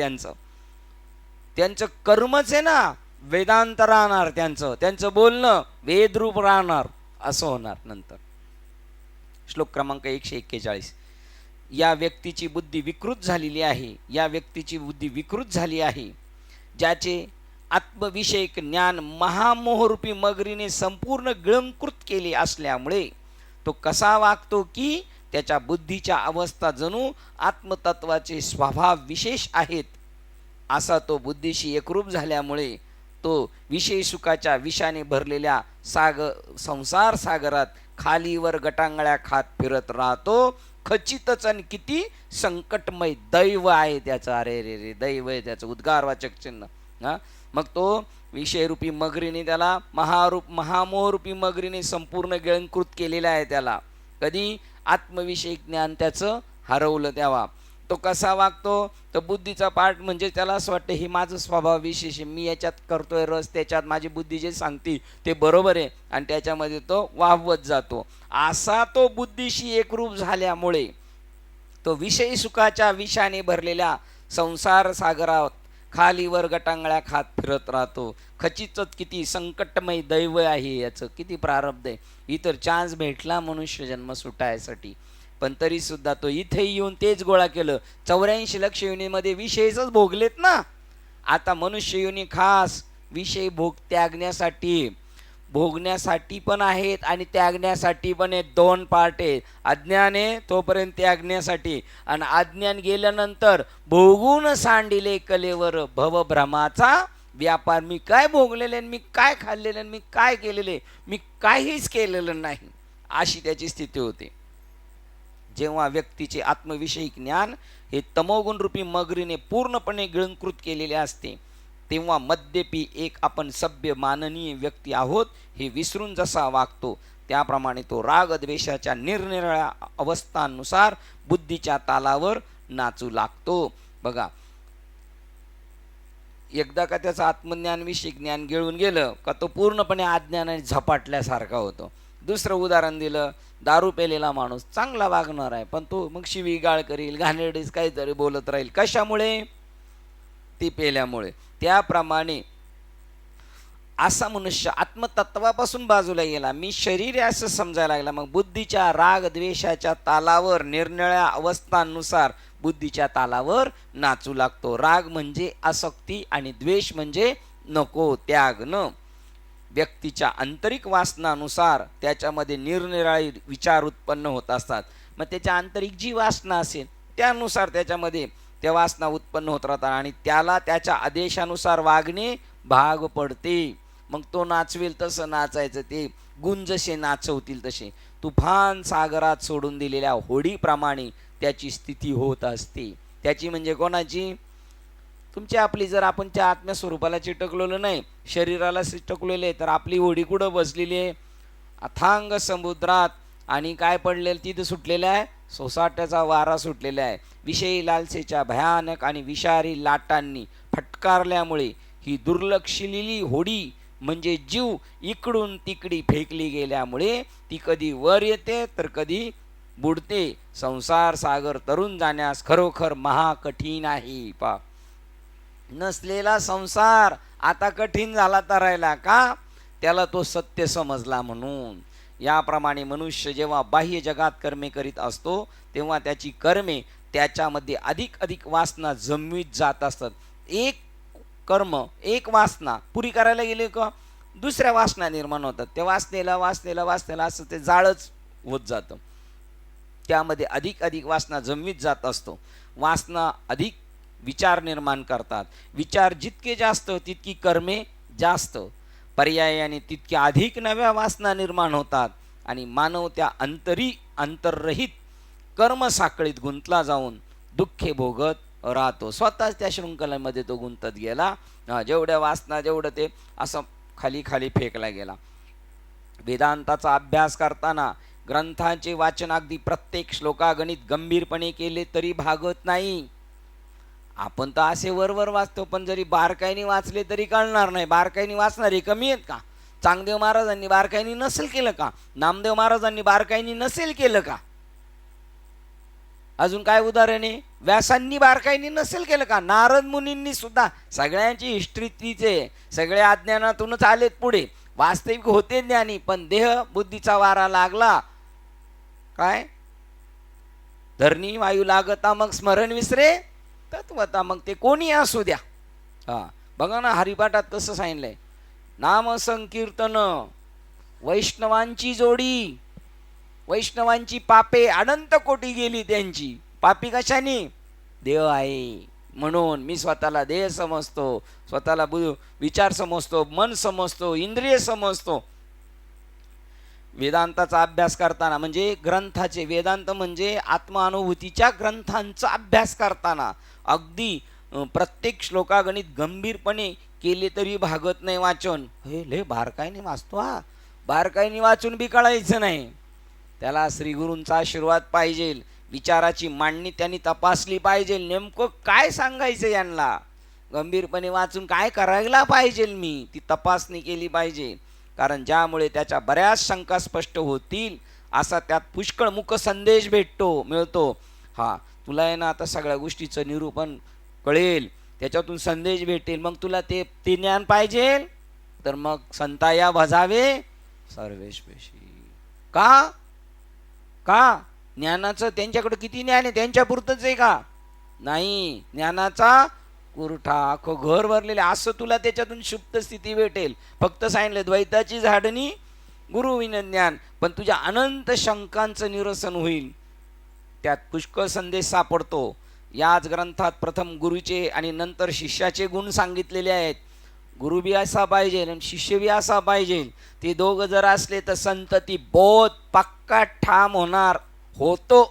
त्यांचं कर्मच आहे ना, वेदांत राहणार. त्यांचं बोलणं वेदरूप राहणार असं होणार नंतर. श्लोक क्रमांक 141. या व्यक्तीची बुद्धी विकृत झालेली आहे, या व्यक्तीची बुद्धी विकृत झाली आहे, ज्याचे आत्मविषयक ज्ञान महामोहरूपी मगरीने संपूर्ण गिळंकृत केले असल्यामुळे तो कसा वागतो की त्याच्या बुद्धीच्या अवस्था जणू आत्मतत्वाचे स्वभाव विशेष आहेत. असा तो बुद्धीशी एकरूप झाल्यामुळे तो विषय सुखाच्या विषाने भरलेल्या संसार सागरात खालीवर गटांगळ्या खात फिरत राहतो. खचितच आणि किती संकटमय दैव आहे त्याचं. अरे रे रे, दैव आहे त्याचं, उद्गारवाचक चिन्ह. मग तो विषयरूपी मगरीने त्याला महामोहरूपी मगरीने संपूर्ण गिळंकृत केलेला आहे त्याला. कधी? आत्मविषयक ज्ञान त्याचं हरवलं तेव्हा. तो कसा वागतो? तर बुद्धीचा पाठ म्हणजे त्याला असं वाटतं हे माझं स्वभाव विशेष आहे, मी याच्यात करतोय रस, त्याच्यात माझी बुद्धी जे सांगते ते बरोबर आहे, आणि त्याच्यामध्ये तो वाहवत जातो. असा तो बुद्धीशी एकरूप झाल्यामुळे तो विषयी सुखाच्या विषाने भरलेल्या संसार सागरात खालीवर गटांगळ्या खात फिरत राहतो. खचितच किती संकटमय दैव आहे याचं, किती प्रारब्ध आहे. इतर चान्स भेटला मनुष्य जन्म सुटायसाठी, पण तरी सुद्धा तो इथे येऊन तेच गोळा केलं. 84 लक्ष योनीमध्ये विषयच भोगलेत ना. आता मनुष्य योनी खास विषय भोगण्यासाठी पण आहेत आणि त्यागण्यासाठी पण आहेत. 2 पार्ट आहेत. अज्ञान आहे तोपर्यंत त्यागण्यासाठी, आणि अज्ञान गेल्यानंतर भोगून सांडिले कलेवर भवभ्रमाचा व्यापार. मी काय भोगलेले, मी काय खाल्लेले, मी काय केलेले, मी काहीच केलेलं नाही, अशी त्याची स्थिती होते. जेव्हा व्यक्तीचे आत्मविषयिक ज्ञान हे तमोगुण रूपी मगरीने पूर्णपणे गिळंकृत केलेले असते, तेव्हा मद्यपी एक आपण सभ्य माननीय व्यक्ती आहोत हे विसरून जसा वागतो, त्याप्रमाणे तो रागद्वेषाच्या निरनिराळ्या अवस्थांनुसार बुद्धीच्या तालावर नाचू लागतो. बघा, एकदा का त्याचं आत्मज्ञानविषयी ज्ञान गिळून गेलं का तो पूर्णपणे अज्ञानाने झपाटल्यासारखा होतो. दुसरं उदाहरण दिलं, दारू पेलेला माणूस चांगला वागणार आहे, पण तो मग शिवीगाळ करील, घाणेरडीच काहीतरी बोलत राहील. कशामुळे? ती पेल्यामुळे. त्याप्रमाणे असा मनुष्य आत्मतत्वापासून बाजूला गेला, मी शरीर आहे असं समजायला लागला. मग बुद्धीच्या राग द्वेषाच्या तालावर निरनिळ्या अवस्थांनुसार बुद्धीच्या तालावर नाचू लागतो. राग म्हणजे आसक्ती आणि द्वेष म्हणजे नको, त्याग न. व्यक्तीच्या आंतरिक वासनानुसार त्याच्यामध्ये निरनिराळे विचार उत्पन्न होत असतात. मग त्याच्या आंतरिक जी वासना असेल त्यानुसार त्याच्यामध्ये त्या वासना उत्पन्न होत राहतात आणि त्याला त्याच्या आदेशानुसार वागणे भाग पडते. मग तो नाचवेल तसं नाचायचं, ते गुण जसे नाचवतील तसे. तुफान सागरात सोडून दिलेल्या होडीप्रमाणे त्याची स्थिती होत असते. त्याची म्हणजे कोणाची? तुमची आपली. जर आपण त्या आत्म्यस्वरूपाला चिटकलेलं नाही, शरीराला चिटकलेलं आहे, तर आपली होडी कुठं बसलेली आहे? अथांग समुद्रात. आणि काय पडलेलं तिथं सुटलेलं आहे? सोसाट्याचा वारा सुटलेला आहे. विषयी लालसेच्या भयानक आणि विषारी लाटांनी फटकारल्यामुळे ही दुर्लक्षिलेली होडी म्हणजे जीव इकडून तिकडी फेकली गेल्यामुळे ती कधी वर येते तर कधी बुडते. संसार सागर तरुण जाण्यास खरोखर महाकठीण आहे. पा नसलेला संसार आता कठीण झाला तरायला का? त्याला तो सत्य समजला म्हणून. याप्रमाणे मनुष्य जेव्हा बाह्य जगात कर्मे करीत असतो तेव्हा त्याची कर्मे त्याच्यामध्ये अधिक अधिक वासना जमवीत जात असतात. एक कर्म एक वासना पुरी करायला गेले का दुसऱ्या वासना निर्माण होतात. त्या वासनेला वासनेला वासनेला असं ते जाळच होत जातं. त्यामध्ये अधिक अधिक वासना जमवीत जात असतो. वासना अधिक विचार निर्माण करतात. विचार जितके जास्त तितकी कर्मे जास्त. पर्यायाने तितक्या अधिक नव्या वासना निर्माण होतात आणि मानव त्या अंतररहित कर्मसाखळीत गुंतला जाऊन दुःखे भोगत राहतो. स्वतःच त्या शृंखलेमध्ये तो गुंतत गेला. जेवढ्या वासना जेवढं ते असं खाली खाली फेकला गेला. वेदांताचा अभ्यास करताना ग्रंथांचे वाचन अगदी प्रत्येक श्लोकागणित गंभीरपणे केले तरी भागत नाही. आपण तर असे वरवर वाचतो, पण जरी बारकाईने वाचले तरी कळणार नाही. बारकाईने वाचणारे कमी आहेत का? चांगदेव महाराजांनी बारकाईने नसेल केलं का? नामदेव महाराजांनी बारकाईने नसेल केलं का? अजून काय उदाहरण आहे? व्यासांनी बारकाईने नसेल केलं का? नारद मुनींनी सुद्धा सगळ्यांची हिस्ट्री तीच आहे. सगळ्या अज्ञानातूनच आलेत पुढे. वास्तविक होते ज्ञानी, पण देह बुद्धीचा वारा लागला. काय धरणी वायू लागता मग स्मरण विसरे तत्वता. मग ते कोणी असू द्या. बघा ना हरिपाठात कसं सांगितलंय. नाम संकीर्तन वैष्णवांची जोडी. वैष्णवांची पापे अनंत कोटी गेली त्यांची. पापी कशाने? देव आहे म्हणून. मी स्वतःला देह समजतो, स्वतःला विचार समजतो, मन समजतो, इंद्रिय समजतो. वेदांताचा अभ्यास करताना म्हणजे ग्रंथाचे, वेदांत म्हणजे आत्मानुभूतीच्या ग्रंथांचा अभ्यास करताना अगदी प्रत्येक श्लोकागणित गंभीरपणे केले तरी भागत नाही वाचन. हे लय बारकाईने वाचतो. बारकाईने वाचून बी कळायचं नाही. त्याला श्रीगुरूंचा आशीर्वाद पाहिजे. विचाराची मांडणी त्यांनी तपासली पाहिजे. नेमकं काय सांगायचं यांना, गंभीरपणे वाचून काय करायला पाहिजे मी, ती तपासणी केली पाहिजे. कारण ज्यामुळे त्याच्या बऱ्याच शंका स्पष्ट होतील असा त्यात पुष्कळ मुख संदेश मिळतो. तुला आहे ना आता सगळ्या गोष्टीचं निरूपण कळेल, त्याच्यातून संदेश भेटेल. मग तुला ते ज्ञान पाहिजे तर मग संताया भजावे सर्वेश्वेशी. का का ज्ञानाचं त्यांच्याकडे किती ज्ञान आहे? त्यांच्या पुरतंच आहे का? नाही. ज्ञानाचा कुरठा अख्खं घर भरलेले. असं तुला त्याच्यातून शुप्त स्थिती भेटेल. फक्त सांगितलं द्वैताची झाडणी गुरुविन ज्ञान. पण तुझ्या अनंत शंकांचं निरसन होईल. त्यात पुष्कळ संदेश सापडतो. याच ग्रंथात प्रथम गुरुचे आणि नंतर शिष्याचे गुण सांगितलेले आहेत. गुरु बी असा पाहिजे आणि शिष्य बी असा पाहिजे. ते दोघं जर असले तर संतती बोध पक्का ठाम होतो.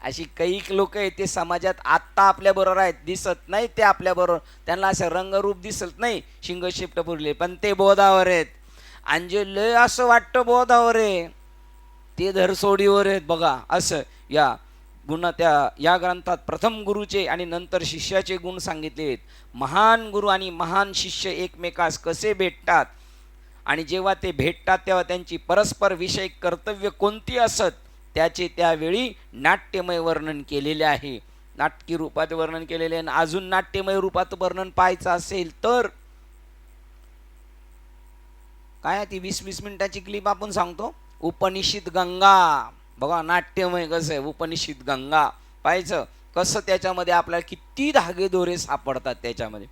अशी काही लोक आहेत ते समाजात आत्ता आपल्याबरोबर आहेत, दिसत नाही ते आपल्याबरोबर. त्यांना असं रंगरूप दिसत नाही, शिंगशिफ्ट पुरले, पण ते बोधावर आहेत. आणि जे लय असं वाटतं बोधावर आहे ते धरसोडीवर आहेत. बघा असं या ग्रंथात प्रथम गुरुचे आणि नंतर शिष्याचे गुण सांगितले आहेत. महान गुरु आणि महान शिष्य एकमेकास कसे भेटतात आणि जेव्हा ते भेटतात तेव्हा त्यांची परस्पर विषय कर्तव्य कोणती असत त्याचे त्यावेळी नाट्यमय वर्णन केलेले आहे. नाटकी रूपात वर्णन केलेले आहे. अजून नाट्यमय रूपात वर्णन पाहायचं असेल तर काय ती 20-20 मिनिटाची क्लिप आपण सांगतो. उपनिषद गंगा. बघा नाट्यमय कसं आहे. उपनिषद गंगा पाहायचं कसं त्याच्यामध्ये आपल्याला किती धागेदोरे सापडतात त्याच्यामध्ये.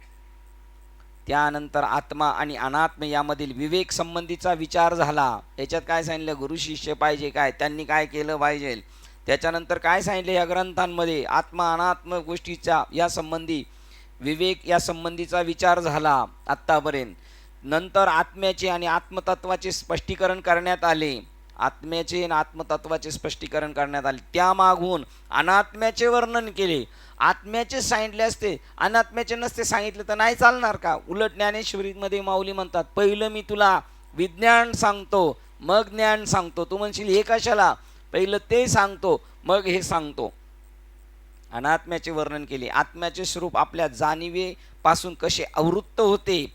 त्यानंतर आत्मा आणि अनात्म यामधील विवेक संबंधीचा विचार झाला. याच्यात काय सांगितलं? गुरु शिष्य पाहिजे काय, त्यांनी काय केलं पाहिजे. त्याच्यानंतर काय सांगितलं या ग्रंथांमध्ये? आत्मा अनात्म गोष्टीचा या संबंधी विवेक या संबंधीचा विचार झाला आत्तापर्यंत. नंतर आत्म्याचे आणि आत्मतत्वाचे स्पष्टीकरण करण्यात आले. आत्म्याचे आणि आत्मतत्वाचे स्पष्टीकरण करण्यात आले. त्यामागून अनात्म्याचे वर्णन केले. आत्म्याचे सांगितले असते, अनात्म्याचे नसते सांगितले तर नाही चालणार का? उलट ज्ञानेश्वरीमध्ये माऊली म्हणतात पहिलं मी तुला विज्ञान सांगतो मग ज्ञान सांगतो. तू म्हणशील हे कशाला? पहिलं ते सांगतो मग हे सांगतो. अनात्म्याचे वर्णन केले. आत्म्याचे स्वरूप आपल्या जाणीवेपासून कसे आवृत्त होते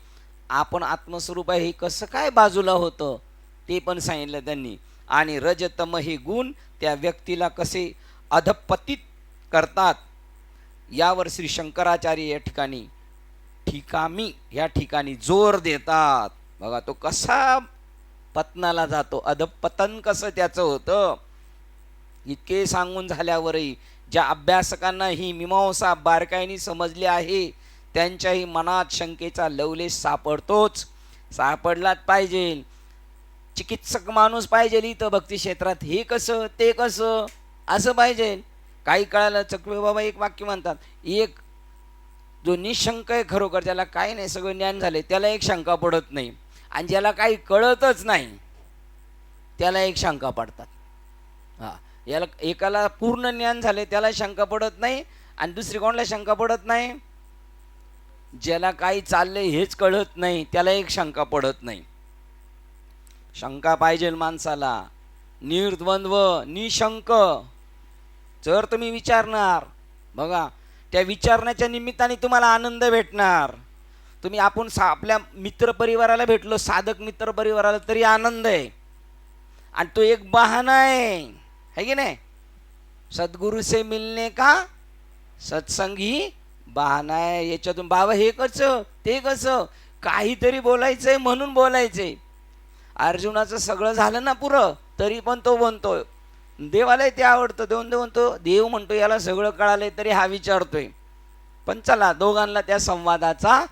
आपण आत्मस्वरूप आहे हे कसं काय बाजूला होतं ते पण सांगितलं त्यांनी. आणि रजतम हे गुण त्या व्यक्तीला कसे अधपतित करतात यावर श्री शंकराचार्य या ठिकाणी ठिकामी या ठिकाणी जोर देतात. बघा तो कसा पतनाला जातो, अधपतन कसं त्याचं होतं. इतके सांगून झाल्यावरही ज्या अभ्यासकांना ही मीमांसा बारकाईने समजली आहे त्यांच्याही मनात शंकेचा लवलेश सापडतोच, सापडलाच पाहिजे. चिकित्सक माणूस पाहिजे इथं भक्ती क्षेत्रात, हे कसं ते कसं असं पाहिजे. काही काळाला चकवे बाबा एक वाक्य म्हणतात, एक जो निशंक आहे खरोखर त्याला काही नाही सगळं ज्ञान झाले त्याला एक शंका पडत नाही, आणि ज्याला काही कळतच नाही त्याला एक शंका पडतात. हां, याला एकाला पूर्ण ज्ञान झाले त्याला शंका पडत नाही, आणि दुसरी कोणाला शंका पडत नाही, ज्याला काही चाललंय हेच कळत नाही त्याला एक शंका पडत नाही. शंका पाहिजे माणसाला, निर्द्वंद्व निशंक. जर तुम्ही विचारणार, बघा त्या विचारण्याच्या निमित्ताने तुम्हाला आनंद भेटणार. तुम्ही आपण आपल्या मित्रपरिवाराला भेटलो, साधक मित्रपरिवाराला, तरी आनंद आहे, आणि तो एक बहाणा आहे की नाही. सद्गुरु से मिलने का सत्संग ही बहाणा आहे. याच्यातून बाबा हे कसं ते कसं काहीतरी बोलायचंय म्हणून बोलायचंय. अर्जुनाचं सगळं झालं ना पुरं, तरी पण तो म्हणतोय देवालाही ते आवडतं, देव म्हणतो याला सगळं कळालंय तरी हा विचारतोय. पण चला दोघांना त्या संवादाचा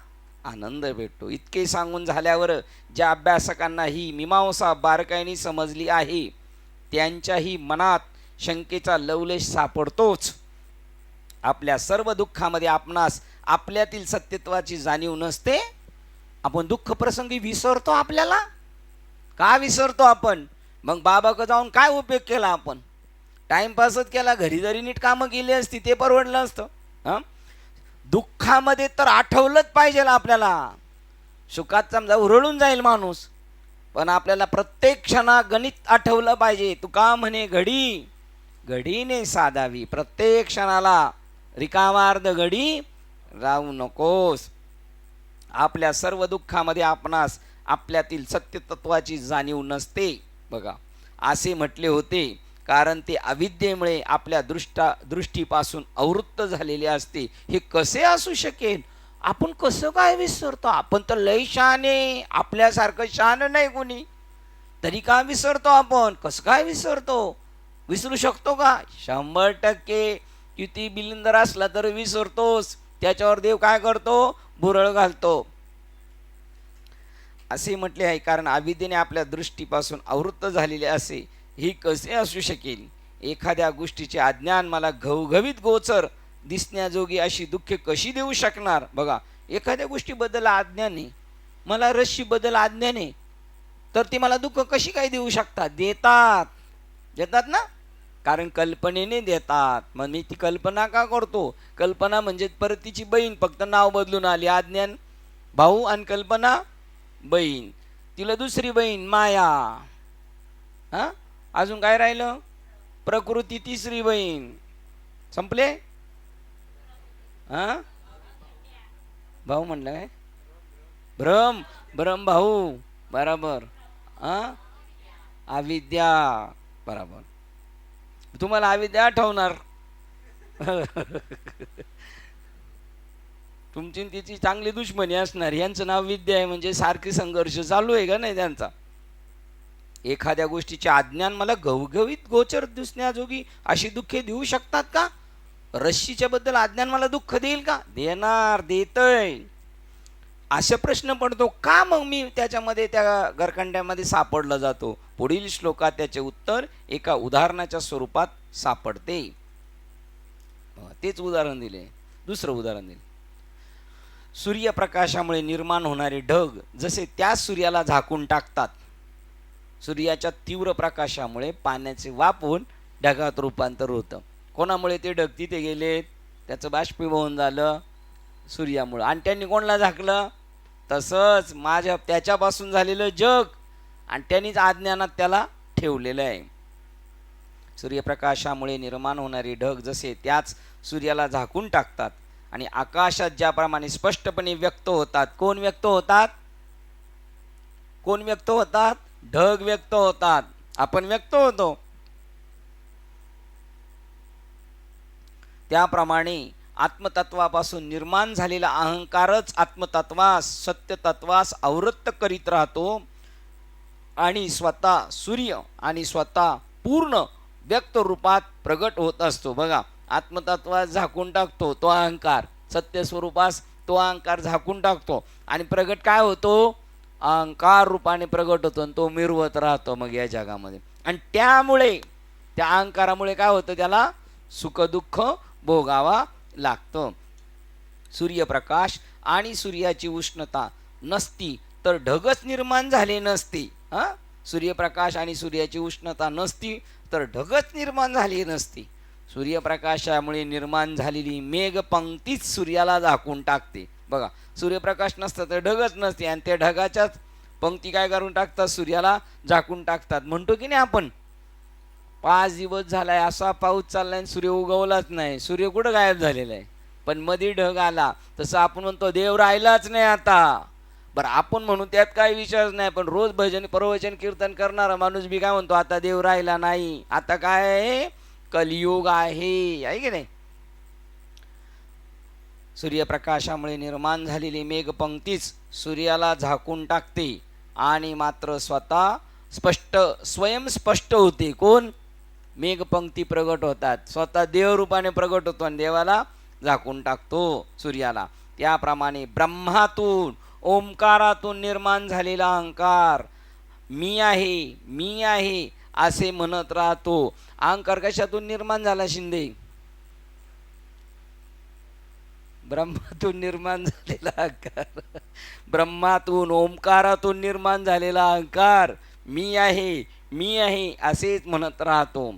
आनंद भेटतो. इतके सांगून झाल्यावर ज्या अभ्यासकांना ही मीमांसा बारकाईने समजली आहे त्यांच्याही मनात शंकेचा लवलेश सापडतोच. आपल्या सर्व दुःखामध्ये आपणास आपल्यातील सत्यत्वाची जाणीव नसते. आपण दुःख प्रसंगी विसरतो. आपल्याला का विसरतो आपण? मग बाबाकडे जाऊन काय उपयोग केला आपण? टाइमपासच केला. घरी जरी नीट कामं केली असती ते परवडलं असतं. हां, दुःखामध्ये तर आठवलंच पाहिजे आपल्याला. सुखात समजा उरळून जाईल माणूस, पण आपल्याला प्रत्येक क्षणा गणित आठवलं पाहिजे. तुका म्हणे घडी घडीने साधावी, प्रत्येक क्षणाला रिकामार्ध घडी राहू नकोस. आपल्या सर्व दुःखामध्ये आपणास आपल्यातील सत्यतत्वाची जाणीव नसते. बघा असे म्हटले होते, कारण ते अविद्येमुळे आपल्या दृष्टीपासून अवृत्त झालेले असते. हे कसे असू शकेल? आपण कसं काय विसरतो? आपण तर लय शहाणे, आपल्यासारखं शहाणं नाही कोणी, तरी का विसरतो आपण? कसं काय विसरतो? विसरू शकतो का? 100% किती बिलिंदर असला तर विसरतोस. त्याच्यावर देव काय करतो? भुरळ घालतो. असे म्हटले आहे, कारण अविद्येने आपल्या दृष्टीपासून आवृत्त झालेले असे ही कसे असू शकेल? एखाद्या गोष्टीचे अज्ञान मला घवघवीत गोचर दिसण्याजोगी अशी दुःखे कशी देऊ शकणार? बघा, एखाद्या गोष्टीबद्दल अज्ञान आहे, मला रश्शीबद्दल अज्ञान आहे, तर ती मला दुःख कशी काय देऊ शकतात? देतात ना, कारण कल्पनेने देतात. मग मी ती कल्पना का करतो? कल्पना म्हणजे परत तिची बहीण, फक्त नाव बदलून आली. अज्ञान भाऊ आणि कल्पना बहीण, तिला दुसरी बहीण माया. हां, अजून काय राहिलं? प्रकृती तिसरी बहीण. संपले? हां, भाऊ म्हणलं काय? भ्रम भाऊ, बराबर. हां, अविद्या, बराबर. तुम्हाला अविद्या आठवणार. तुमची तिची चांगली दुश्मनी असणार. यांचं नाव विद्या आहे, म्हणजे सारखी संघर्ष चालू आहे का नाही त्यांचा. एखाद्या गोष्टीचे अज्ञान मला घवघवीत गोचर दिसण्याजोगी अशी दुःखे देऊ शकतात का? रश्शीच्या बद्दल अज्ञान मला दुःख देईल का? देणार, देतय. असा प्रश्न पडतो का? मग मी त्याच्यामध्ये त्या गरखंड्यामध्ये सापडला जातो. पुढील श्लोकात त्याचे उत्तर एका उदाहरणाच्या स्वरूपात सापडते. तेच उदाहरण दिले. दुसरं उदाहरण दिले. सूर्यप्रकाशामुळे निर्माण होणारे ढग जसे त्या सूर्याला झाकून टाकतात, सूर्याच्या तीव्र प्रकाशामुळे पाण्याचे वाफवून ढगात रूपांतर होतं. कोणामुळे ते ढग तिथे गेलेत? त्याचं बाष्पीभवन झालं सूर्यामुळं, आणि त्यांनी कोणाला झाकलं? तसंच माझ्या त्याच्यापासून झालेलं जग, आणि त्यांनीच अज्ञानात त्याला ठेवलेलं आहे. सूर्यप्रकाशामुळे निर्माण होणारे ढग जसे त्याच सूर्याला झाकून टाकतात, आणि आकाशात ज्याप्रमाणे स्पष्टपणे व्यक्त होतात. कोण व्यक्त होतात? कोण व्यक्त होतात? ढग व्यक्त होतात, आपण व्यक्त होतो. त्याप्रमाणे आत्मतत्वापासून निर्माण झालेला अहंकारच आत्मतत्वास सत्यतत्वास आवृत्त करीत राहतो आणि स्वतः सूर्य आणि स्वतः पूर्ण व्यक्त रूपात प्रगट होत असतो. बघा, आत्मतत्वास झाकून टाकतो तो अहंकार, सत्य स्वरूपास तो अहंकार झाकून टाकतो आणि प्रगट काय होतो? अहंकार रूपाने प्रगट होतो आणि तो मिरवत राहतो मग या जगामध्ये. आणि त्यामुळे त्या अहंकारामुळे काय होतं? त्याला सुखदुःख भोगावा लागतं. सूर्यप्रकाश आणि सूर्याची उष्णता नसती तर ढगच निर्माण झाले नसते. सूर्यप्रकाश आणि सूर्याची उष्णता नसती तर ढगच निर्माण झाली नसती. सूर्यप्रकाशामुळे निर्माण झालेली मेघपंक्तीच सूर्याला झाकून टाकते. बघा, सूर्यप्रकाश नसता तर ढगच नसते आणि त्या ढगाच्याच पंक्ती काय करून टाकतात? सूर्याला झाकून टाकतात. म्हणतो की नाही आपण, 5 दिवस झालाय असा पाऊस चाललाय, सूर्य उगवलाच नाही. सूर्य कुठं गायब झालेला आहे? पण मध्ये ढग आला. तसं आपण म्हणतो देव राहिलाच नाही आता. बरं, आपण म्हणू त्यात काही विचार नाही, पण रोज भजन प्रवचन कीर्तन करणारा माणूस बी काय म्हणतो? आता देव राहिला नाही. आता काय आहे? कलियुग आहे की नाही? सूर्यप्रकाशामुळे निर्माण झालेली मेघपंक्तीच सूर्याला झाकून टाकते आणि मात्र स्वतः स्वयं स्पष्ट होते. कोण? मेघपंक्ती प्रगट होतात, स्वतः देवरूपाने प्रगट होतो आणि देवाला झाकून टाकतो सूर्याला. त्याप्रमाणे ब्रह्मातून ओंकारातून निर्माण झालेला अहंकार मी आहे मी आहे असे म्हणत राहतो. अहंकार कशातून निर्माण झाला शिंदे? ब्रह्मातून निर्माण झालेला अहंकार, ब्रह्मातून ओंकारातून निर्माण झालेला अहंकार मी आहे असेच म्हणत राहतो.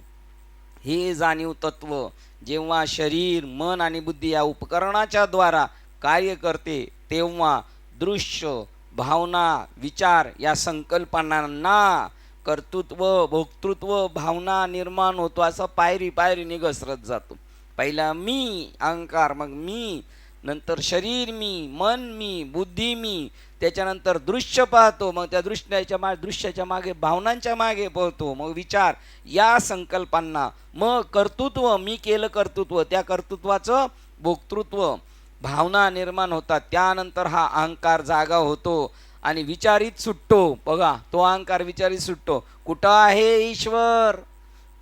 हे जाणीव तत्व जेव्हा शरीर मन आणि बुद्धी या उपकरणाच्या द्वारा कार्य करते तेव्हा दृश्य भावना विचार या संकल्पनांना कर्तृत्व भोक्तृत्व भावना निर्माण होतो. असं पायरी पायरीने घसरत जातो. पहिला मी अहंकार, मग मी, नंतर शरीर मी, मन मी, बुद्धी मी, त्याच्यानंतर दृश्य पाहतो, मग त्या दृश्याच्या मागे भावनांच्या मागे पळतो, मग विचार या संकल्पांना, मग कर्तृत्व मी केलं कर्तृत्व, त्या कर्तृत्वाचं भोक्तृत्व भावना निर्माण होतात. त्यानंतर हा अहंकार जागा होतो आणि विचारित सुटतो. बघा, तो अहंकार विचारित सुटतो. कुठं आहे ईश्वर?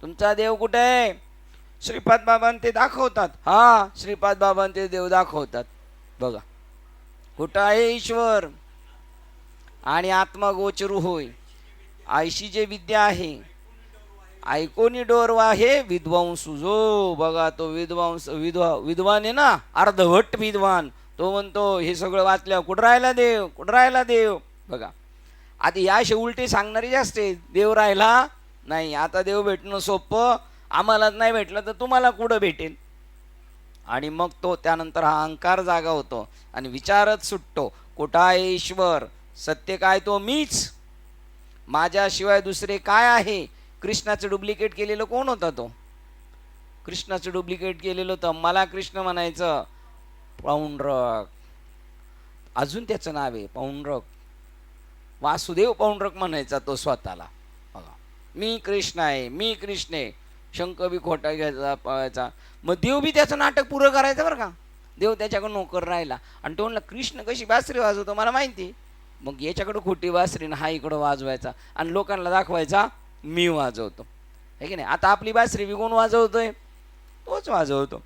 तुमचा देव कुठे आहे? श्रीपाद बाबांनी ते दाखवतात. श्रीपाद बाबांनी ते देव दाखवतात. बघा, कुठं आहे ईश्वर? आणि आत्मा गोचरू होय, आयशी जे विद्या आहे ऐकोनी डोरवा हे विद्वांस जो. बघा, तो विद्वान आहे ना, अर्धवट विद्वान. तो म्हणतो हे सगळं वाचल्यावर कुठं राहिला देव? बघा, आता याशे उलटे सांगणारे जास्त आहेत. देव राहिला नाही, आता देव भेटणं सोपं, आम्हालाच नाही भेटलं तर तुम्हाला कुठं भेटेल? आणि मग तो त्यानंतर हा अहंकार जागा होतो आणि विचारच सुटतो. कुठं आहे ईश्वर? सत्य काय? तो मीच, माझ्याशिवाय दुसरे काय आहे? कृष्णाचं डुप्लिकेट केलेलं कोण होता? तो कृष्णाचं डुप्लिकेट केलेलं होतं. मला कृष्ण म्हणायचं पौंड्रक, अजून त्याचं नाव आहे पौंड्रक, वासुदेव पौंड्रक म्हणायचा तो स्वतःला. बघा, मी कृष्ण आहे. शंख बी खोटा घ्यायचा पळायचा. मग देव बी त्याचं नाटक पुरं करायचं बरं का. देव त्याच्याकडे नोकर राहिला आणि तो म्हणला कृष्ण कशी बासरी वाजवतो मला माहिती, मग याच्याकडं खोटी बासरी ना हा इकडं वाजवायचा आणि लोकांना दाखवायचा मी वाजवतो, है की नाही? आता आपली बासरी बी कोण वाजवतोय? तोच वाजवतो.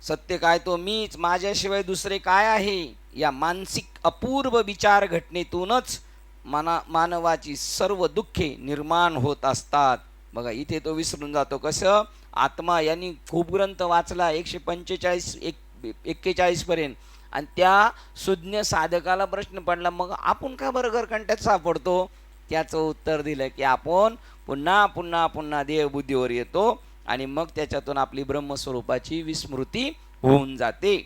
सत्य काय? तो मीच, माझ्याशिवाय दुसरे काय आहे? या मानसिक अपूर्व विचार घटनेतूनच मानवाची सर्व दुःखे निर्माण होत असतात. बघा, इथे तो विसरून जातो. कसं? आत्मा यांनी खूप ग्रंथ वाचला, 141 पर्यंत, आणि त्या सुज्ञ साधकाला प्रश्न पडला मग आपण का बरं घरकंट्यात सापडतो? त्याचं उत्तर दिलं की आपण पुन्हा पुन्हा पुन्हा देहबुद्धीवर येतो आणि मग त्याच्यातून आपली ब्रह्मस्वरूपाची विस्मृती होऊन जाते.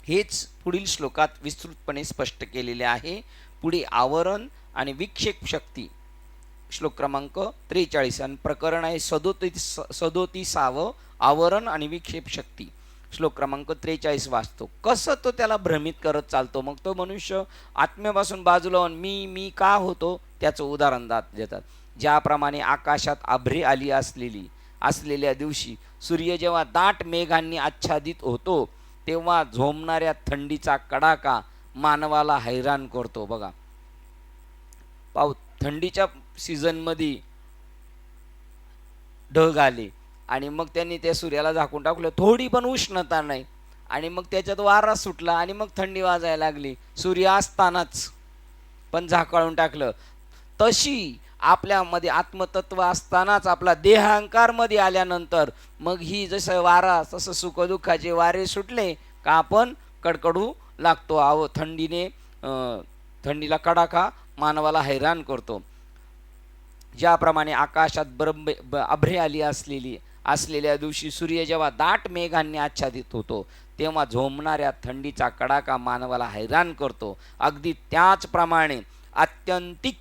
हेच पुढील श्लोकात विस्तृतपणे स्पष्ट केलेले आहे. पुढे आवरण आणि विक्षेप शक्ती, श्लोक क्रमांक 43 आणि प्रकरण आहे 37 आवरण आणि विक्षेप शक्ती. श्लोक क्रमांक 43 वाचतो. कसं तो त्याला भ्रमित करत चालतो. मग तो मनुष्य आत्म्यापासून बाजूला होऊन मी मी का होतो त्याचं उदाहरण देतात. ज्याप्रमाणे आकाशात आभ्रे आली असलेल्या दिवशी सूर्य जेव्हा दाट मेघांनी आच्छादित होतो तेव्हा झोंबणाऱ्या थंडीचा कडाका मानवाला हैराण करतो. बघा थंडीच्या सीझनमध्ये ढग आले आणि मग त्यांनी त्या सूर्याला झाकून टाकलं, थोडी पण उष्णता नाही आणि मग त्याच्यात वारा सुटला आणि मग थंडी वाजायला लागली. सूर्य असतानाच पण झाकळून टाकलं. तशी आपल्यामध्ये आत्मतत्व असतानाच आपला देहांकार मध्ये आल्यानंतर मग ही जसं वारा तसं सुखदुःखाचे वारे सुटले का आपण कडकडू लागतो. थंडीला कडाका मानवाला हैराण करतो. ज्याप्रमाणे आकाशात आभ्रे आली असलेल्या दिवशी सूर्य जेव्हा दाट मेघांनी आच्छादित होतो तेव्हा झोंबणाऱ्या थंडीचा कडाका मानवाला हैराण करतो. अगदी त्याचप्रमाणे आत्यंतिक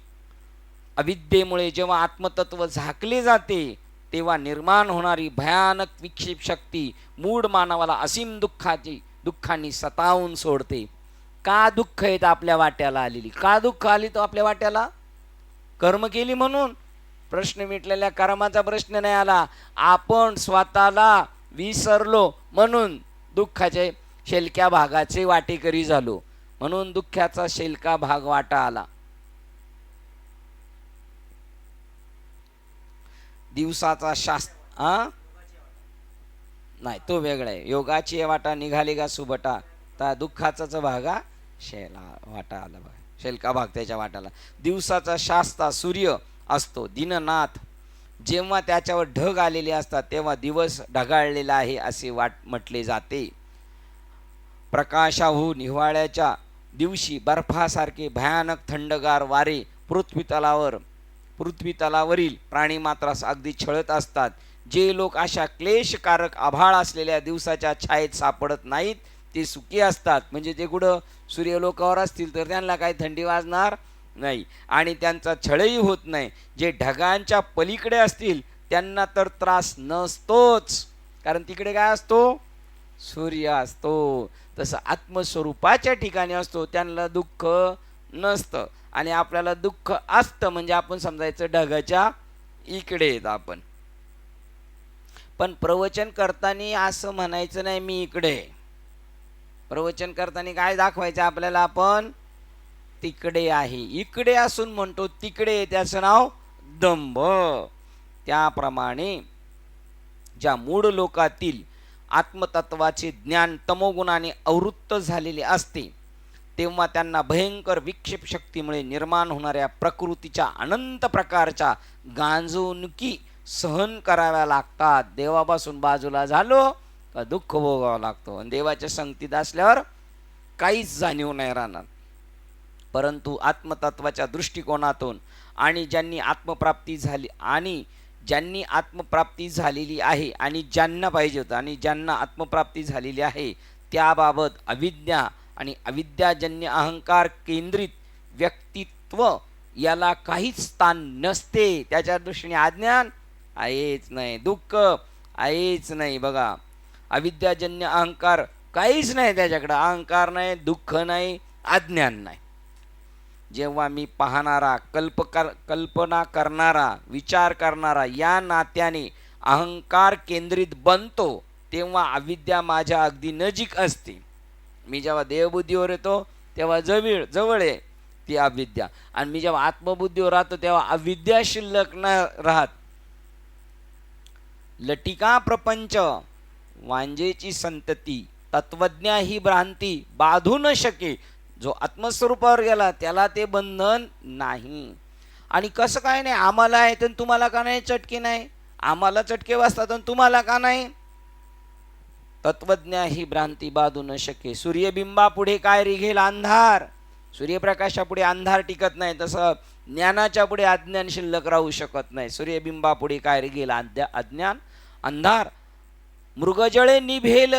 अविद्येमुळे जेव्हा आत्मतत्व झाकले जाते तेव्हा निर्माण होणारी भयानक विक्षेप शक्ती मूढ मानवाला असीम दुःखांनी सतावून सोडते. का दुःख येत आपल्या वाट्याला आलेली? का दुःख आली तो आपल्या वाट्याला? कर्म केली म्हणून? प्रश्न मिटलेल्या कर्माचा प्रश्न नाही आला. आपण स्वतःला विसरलो म्हणून दुःखाचे शेलक्या भागाचे वाटेकरी झालो, म्हणून दुःखाचा शेलका भाग वाटा आला. दिवसाचा नाही, तो वेगळा आहे. योगाची वाटा निघाली का सुबटा, तर दुःखाचाच भागा वाटा आला बघा, शेलका भाग त्याच्या वाटाला. दिवसाचा शास्ता सूर्य असतो दीननाथ. जेव्हा त्याच्यावर ढग आलेले असतात तेव्हा दिवस ढगाळलेला आहे असे म्हटले जाते. प्रकाशाहून हिवाळ्याच्या दिवशी बर्फासारखे भयानक थंडगार वारे पृथ्वीतलावरील प्राणी मात्रास अगदी छळत असतात. जे लोक अशा क्लेशकारक आभाळ असलेल्या दिवसाच्या छायेत सापडत नाहीत ते सुखी असतात. म्हणजे ते कुठं सूर्यलोकावर असतील तर त्यांना काही थंडी वाजणार नाही आणि त्यांचा छळही होत नाही. जे ढगांच्या पलीकडे असतील त्यांना तर त्रास नसतोच, कारण तिकडे काय असतो? सूर्य असतो. तसं आत्मस्वरूपाच्या ठिकाणी असतो त्यांना दुःख नसतं आणि आपल्याला दुःख असतं म्हणजे आपण समजायचं ढगाच्या इकडे येत आपण. पण प्रवचन करताना असं म्हणायचं नाही मी इकडे. प्रवचन करताना काय दाखवायचं आपल्याला? आपण तिकडे आहे. इकडे असून म्हणतो तिकडे, त्याचं नाव दंभ. त्याप्रमाणे ज्या मूढ लोकातील आत्मतत्वाचे ज्ञान तमोगुणाने आवृत्त झालेले असते तेव्हा त्यांना भयंकर विक्षेप शक्तीमुळे निर्माण होणाऱ्या प्रकृतीच्या अनंत प्रकारच्या गांजवणुकी सहन कराव्या लागतात. देवापासून बाजूला झालो का दुःख भोगावं लागतो आणि देवाच्या संगतीत असल्यावर काहीच जाणीव नाही राहणार. परंतु आत्मतत्वाच्या दृष्टिकोनातून आणि ज्यांनी आत्मप्राप्ती झालेली आहे आणि ज्यांना पाहिजे होतं आणि ज्यांना आत्मप्राप्ती झालेली आहे त्याबाबत अविद्या आणि अविद्याजन्य अहंकार केंद्रित व्यक्तित्व याला काहीच स्थान नसते. त्याच्या दृष्टीने अज्ञान आहेच नाही, दुःख आहेच नाही. बघा, अविद्याजन्य अहंकार काहीच नाही त्याच्याकडं. अहंकार नाही, दुःख नाही, अज्ञान नाही. जेव्हा मी पाहणारा, कल्पना करणारा, विचार करणारा या नात्याने अहंकार केंद्रित बनतो तेव्हा अविद्या माझ्या अगदी नजीक असते. मी जेव्हा देवबुद्धीवर येतो तेव्हा जवळ आहे ती अविद्या, आणि मी जेव्हा आत्मबुद्धीवर राहतो तेव्हा अविद्या शिल्लक न राहत. लटिका प्रपंच वांजेची संतती, तत्वज्ञा ही भ्रांती बाधू न शके. जो आत्मस्वरूपावर गेला त्याला ते बंधन नाही. आणि कसं काय नाही? आम्हाला आहे तर तुम्हाला का नाही? चटके नाही. आम्हाला चटके वाजतात आणि तुम्हाला का नाही? तत्वज्ञा ही भ्रांती बाधू न शके. सूर्यबिंबा पुढे काय रिघेल अंधार. सूर्यप्रकाशा पुढे अंधार टिकत नाही, तसं ज्ञानाच्या पुढे अज्ञान शिल्लक राहू शकत नाही. सूर्यबिंबा पुढे काय रिघेल अज्ञान अंधार. मृगजळे निभेल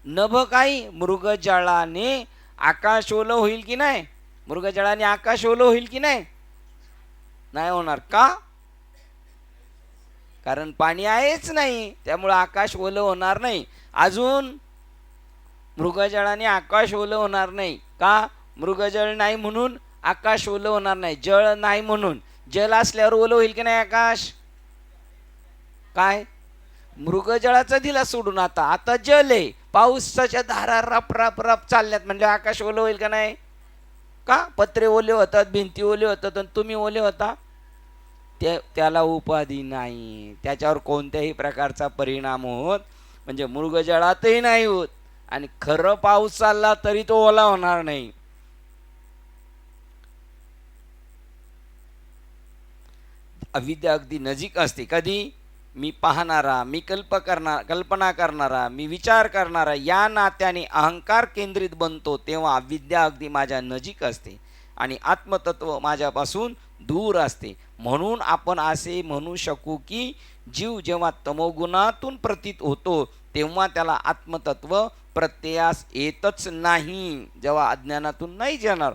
नभ काही. मृगजळाने आकाश ओलं होईल की नाही? मृगजळाने आकाश ओलं होईल की नाही? नाही होणार. का? कारण पाणी आहेच नाही, त्यामुळं आकाश ओलं होणार नाही. अजून मृगजळाने आकाश ओलं होणार नाही का? मृगजळ नाही म्हणून आकाश ओलं होणार नाही. जळ नाही म्हणून. जल असल्यावर ओलं होईल की नाही आकाश? काय? मृगजळाचं दिला सोडून, आता आता जल आहे, पावसाच्या धारा रप रप रप चालल्यात म्हणजे आकाश ओलं होईल का नाही? का? पत्रे ओले होतात, भिंती ओले होतात आणि तुम्ही ओले होता. त्याला उपाधी नाही, त्याच्यावर कोणत्याही प्रकारचा परिणाम होत, म्हणजे मृगजळातही नाही होत, आणि खरं पाऊस चालला तरी तो ओला होणार नाही. अविद्या अगदी नजीक असते. कधी? मी पाहणारा, मी कल्पना करणारा, मी विचार करणारा, या नात्याने अहंकार केंद्रित बनतो, तेव्हा अविद्या अगदी माझ्या नजीक असते आणि आत्मतत्व माझ्यापासून दूर असते. म्हणून आपण असे म्हणू शकू की जीव जेव्हा तमोगुणातून प्रतीत होतो तेव्हा त्याला आत्मतत्व प्रत्ययास येतच नाही, जेव्हा अज्ञानातून नाही जाणार.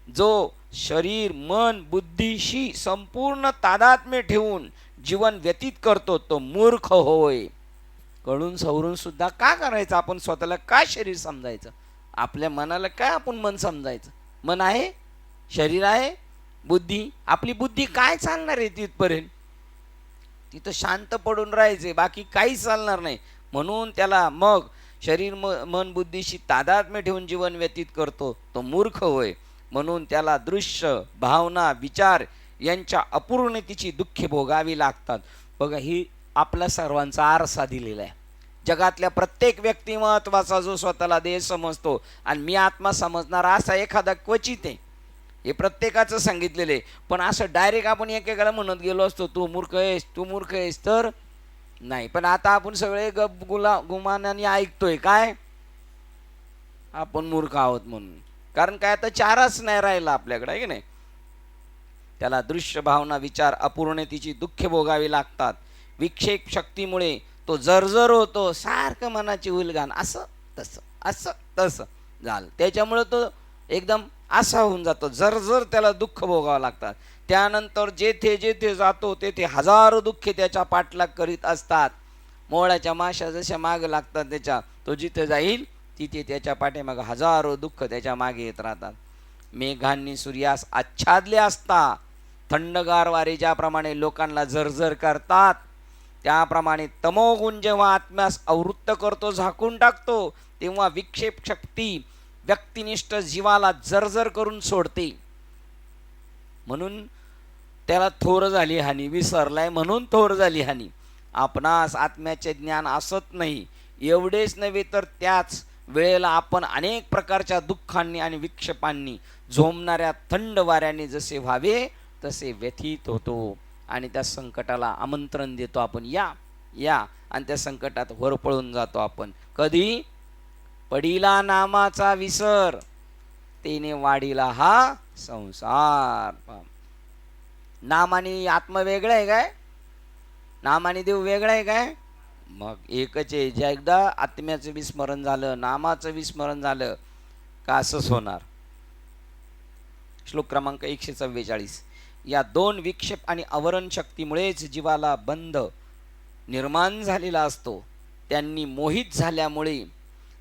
जो शरीर मन बुद्धीशी संपूर्ण तादात्म्य ठेवून जीवन व्यतीत करतो तो मूर्ख होय. कळून सवरून सुद्धा का करायचं? आपण स्वतःला काय शरीर समजायचं? आपल्या मनाला काय आपण मन समजायचं? मन आहे, शरीर आहे, बुद्धी. आपली बुद्धी काय चालणार आहे तिथपर्यंत? तिथं शांत पडून राहायचे, बाकी काहीच चालणार नाही. म्हणून त्याला मग शरीर मन बुद्धीशी तादात्म्य ठेवून जीवन व्यतीत करतो तो मूर्ख होय. म्हणून त्याला दृश्य भावना विचार यांच्या अपूर्णतेची दुःखे भोगावी लागतात. बघा, ही आपला सर्वांचा आरसा दिलेला आहे. जगातल्या प्रत्येक व्यक्तिमत्वाचा जो स्वतःला देह समजतो आणि मी आत्मा समजणार असा एखादा क्वचित आहे, हे प्रत्येकाचं सांगितलेलं आहे. पण असं डायरेक्ट आपण एकेकाला म्हणत गेलो असतो तू मूर्ख आहेस, तू मूर्ख आहेस, तर नाही. पण आता आपण सगळे गुमानाने ऐकतोय काय? आपण मूर्ख आहोत म्हणून. कारण काय, आता चारच नाही राहिला आपल्याकडे, आहे की नाही? त्याला दृश्य भावना विचार अपूर्णतेची दुःखे भोगावी लागतात. विक्षेप शक्तीमुळे तो जर्जर होतो, सारखं मनाची उलगान असं तसं झालं. त्याच्यामुळे तो एकदम असा होऊन जातो, जर्जर त्याला दुःख भोगावं लागतात. त्यानंतर जेथे जेथे जातो तेथे हजारो दुःखे त्याच्या पाठलाग करीत असतात. मोळ्याच्या माश्या जशा माग लागतात त्याच्या, तो जिथे जाईल तिथे त्याच्या पाठीमागे हजारो दुःख त्याच्या मागे येत राहतात. मेघांनी सूर्यास आच्छादले असता थंडगार वारे ज्याप्रमाणे लोकांना जर्जर करतात, त्याप्रमाणे तमोगुण जेव्हा आत्म्यास आवृत्त करतो, झाकून टाकतो, तेव्हा विक्षेप शक्ती व्यक्तिनिष्ठ जीवाला जर्जर करून सोडते. म्हणून त्याला थोर झाली हानी, विसरलाय म्हणून थोर झाली हानी. आपणास आत्म्याचे ज्ञान असत नाही. एवढेच नव्हे तर त्याच वेळेला आपण अनेक प्रकारच्या दुःखांनी आणि विक्षेपांनी झोंबणाऱ्या थंड वाऱ्याने जसे व्हावे तसे व्यथित होतो आणि त्या संकटाला आमंत्रण देतो आपण, या या, आणि त्या संकटात होरपळून जातो आपण. कधी? पडिला नामाचा विसर, तेने वाढीला हा संसार. नाम आणि आत्मा वेगळं आहे काय? नाम आणि देव वेगळं आहे काय? मग एकच आहे. ज्या एकदा आत्म्याचं विस्मरण झालं, नामाचं विस्मरण झालं का असंच होणार. श्लोक क्रमांक 144. या दोन विक्षेप आणि आवरण शक्तीमुळेच जीवाला बंध निर्माण झालेला असतो. त्यांनी मोहित झाल्यामुळे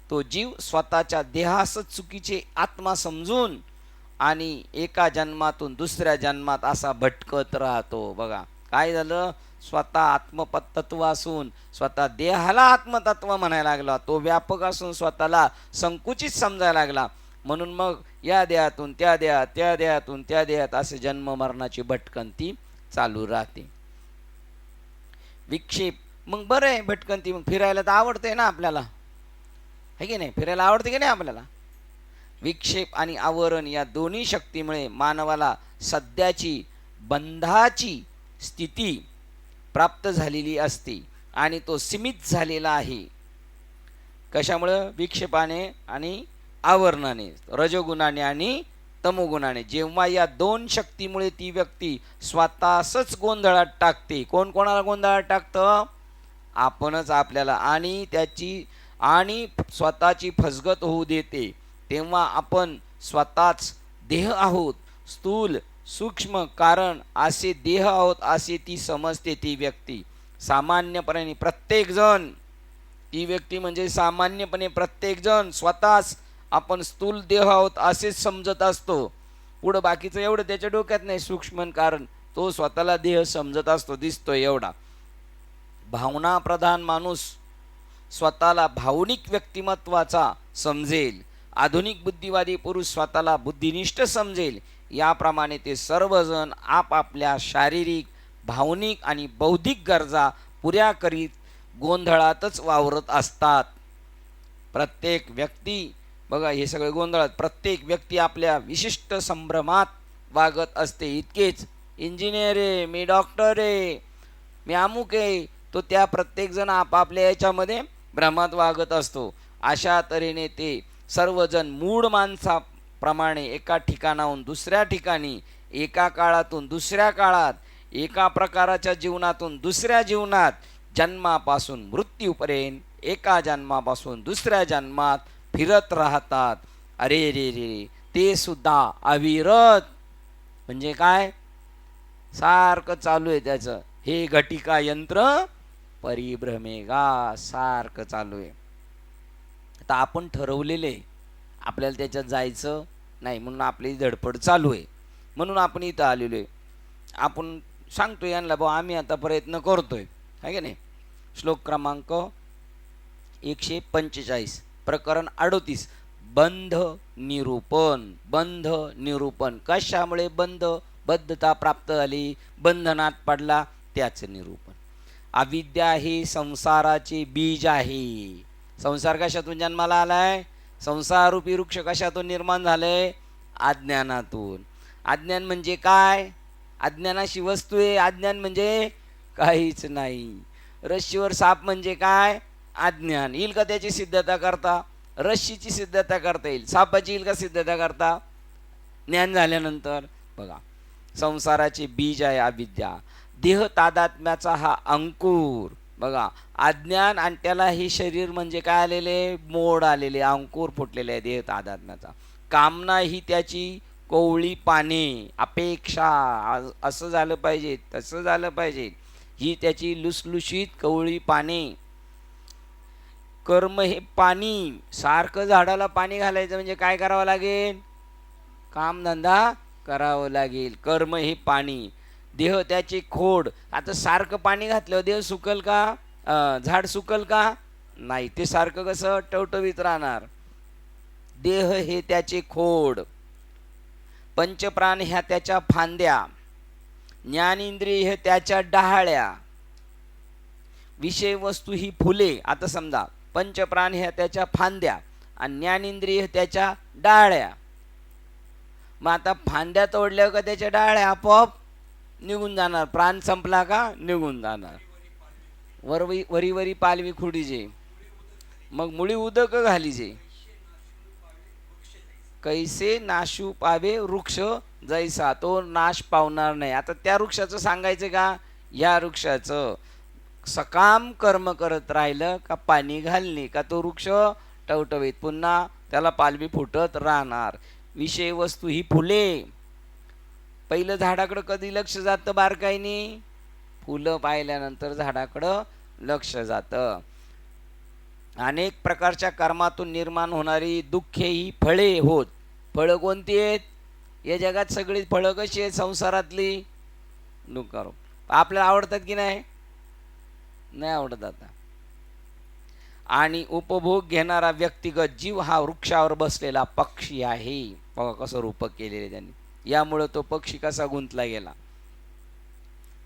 तो जीव स्वतःच्या देहास चुकीचे आत्मा समजून आणि एका जन्मातून दुसऱ्या जन्मात असा भटकत राहतो. बघा काय झालं, स्वतः आत्मतत्व असून स्वतः देहाला आत्मतत्व म्हणायला लागला. तो व्यापक असून स्वतःला संकुचित समजायला लागला. म्हणून मग या देहातून त्या देहात, त्या देहातून त्या देहात असे जन्म मरणाची भटकंती चालू राहते. विक्षेप मग बरं आहे भटकंती, मग फिरायला तर आवडते ना आपल्याला, है की नाही? फिरायला आवडते की नाही आपल्याला? विक्षेप आणि आवरण या दोन्ही शक्तीमुळे मानवाला सध्याची बंधाची स्थिती प्राप्त झालेली असते आणि तो सीमित झालेला आहे. कशामुळं? विक्षेपाने आणि आवरणाने, रजोगुणाने आणि तमोगुणाने. जेव्हा या दोन शक्तीमुळे ती व्यक्ती स्वतःच गोंधळात टाकते. कोण कोणाला गोंधळात टाकतं? आपणच आपल्याला, आणि स्वतःची फसगत होऊ देते. तेव्हा आपण स्वतःच देह आहोत, स्थूल सूक्ष्म कारण असे देह आहोत असे ती समजते ती व्यक्ती. सामान्यपणे प्रत्येकजण, ती व्यक्ती म्हणजे सामान्यपणे प्रत्येकजण स्वतःच आपण स्थूल देह आहोत असेच समजत असतो. पुढं बाकीचं एवढं त्याच्या डोक्यात नाही सूक्ष्म, कारण तो स्वतःला देह समजत असतो, दिसतोय एवढा. भावनाप्रधान माणूस स्वतःला भावनिक व्यक्तिमत्वाचा समजेल. आधुनिक बुद्धिवादी पुरुष स्वतःला बुद्धिनिष्ठ समजेल. याप्रमाणे ते सर्वजण आपापल्या शारीरिक, भावनिक आणि बौद्धिक गरजा पुऱ्या करीत गोंधळातच वावरत असतात. प्रत्येक व्यक्ती, बघा हे सगळे गोंधळात, प्रत्येक व्यक्ती आपल्या विशिष्ट संभ्रमात वागत असते. इतकेच, इंजिनियर आहे, मी डॉक्टर आहे, मी अमुक आहे, तो त्या प्रत्येकजण आपापल्या याच्यामध्ये भ्रमात वागत असतो. अशा तऱ्हेने ते सर्वजण मूळ माणसाप्रमाणे एका ठिकाणाहून दुसऱ्या ठिकाणी, एका काळातून दुसऱ्या काळात, एका प्रकारच्या जीवनातून दुसऱ्या जीवनात, जन्मापासून मृत्यूपर्यंत एका जन्मापासून दुसऱ्या जन्मात फिरत राहतात. अरे रे रे, ते सुद्धा अविरत. म्हणजे काय? सारखं चालू आहे त्याचं. हे घटिका यंत्र परिभ्रमेगा, सारखं चालू आहे. आता आपण ठरवलेले आपल्याला त्याच्यात जायचं नाही, म्हणून आपली धडपड चालू आहे, म्हणून आपण इथं आलेलो आहे. आपण सांगतो यांना भाऊ आम्ही आता प्रयत्न करतोय, आहे की नाही. श्लोक क्रमांक 145, प्रकरण 38, बंध निरूपण. बंध निरूपण कशामुळे? बद्धता प्राप्त झाली, बंधनात पडला, त्याचं निरूपण. अविद्या ही संसाराचे बीज आहे. संसार कशातून जन्माला आलाय? संसारूपी वृक्ष कशातून निर्माण झालंय? अज्ञानातून. अज्ञान म्हणजे काय? अज्ञानाशी वस्तू आहे. अज्ञान म्हणजे काहीच नाही. रश्शीवर साप म्हणजे काय? अज्ञान. येईल का त्याची सिद्धता करता? रश्शीची सिद्धता करता येईल, सापाची येईल का सिद्धता करता? ज्ञान झाल्यानंतर. बघा, संसाराचे बीज आहे अविद्या. देह तादात्म्याचा हा अंकुर. बघा, अज्ञान आणि त्याला हे शरीर म्हणजे काय आलेले? मोड आलेले, अंकुर फुटलेले आहे देह तादात्म्याचा. कामना ही त्याची कोवळी पाने, अपेक्षा, असं झालं पाहिजे, तसं झालं पाहिजे, ही त्याची लुसलुशीत कवळी पाने. कर्म हे पाणी. सारखं झाडाला पाणी घालायचं म्हणजे काय करावं लागेल? कामधंदा करावं लागेल. कर्म हे पाणी. देह त्याचे खोड. आता सारखं पाणी घातल्यावर देह सुकल का? झाड सुकल का? नाही. ते सारखं कसं टवटवीत राहणार. देह हे त्याचे खोड. पंचप्राण ह्या त्याच्या फांद्या. ज्ञानेंद्रिय हे त्याच्या डहाळ्या. विषय वस्तू ही फुले. आता समजा पंचप्राण ह्या त्याच्या फांद्या आणि ज्ञानेंद्रिय त्याच्या डाळ्या. मग आता फांद्या तोडल्या का त्याच्या डाळ्या आपोआप निघून जाणार. प्राण संपला का निघून जाणार. वरी वरी पालवी खुडीजे, मग मुळी उदक घालीजे. कैसे नाशू पावे वृक्ष जैसा. तो नाश पावणार नाही. आता त्या वृक्षाचं सांगायचं का? या वृक्षाचं सकाम कर्म करत राहिलं का पाणी घालणे का तो वृक्ष टवटवीत पुन्हा त्याला पालवी फुटत राहणार. विषय वस्तू ही फुले. पहिलं झाडाकडं कधी लक्ष जातं बारकाईने? फुलं पाहिल्यानंतर झाडाकडं लक्ष जातं. अनेक प्रकारच्या कर्मातून निर्माण होणारी दुःखे ही फळे होत. फळं कोणती आहेत? या जगात सगळी फळं कशी आहेत संसारातली? दुःख. आपल्याला आवडतात की नाही? नाही आवडत. आता आणि उपभोग घेणारा व्यक्तिगत जीव हा वृक्षावर बसलेला पक्षी आहे. बघा कसं रूपक केलेले त्यांनी. यामुळे तो पक्षी कसा गुंतला गेला.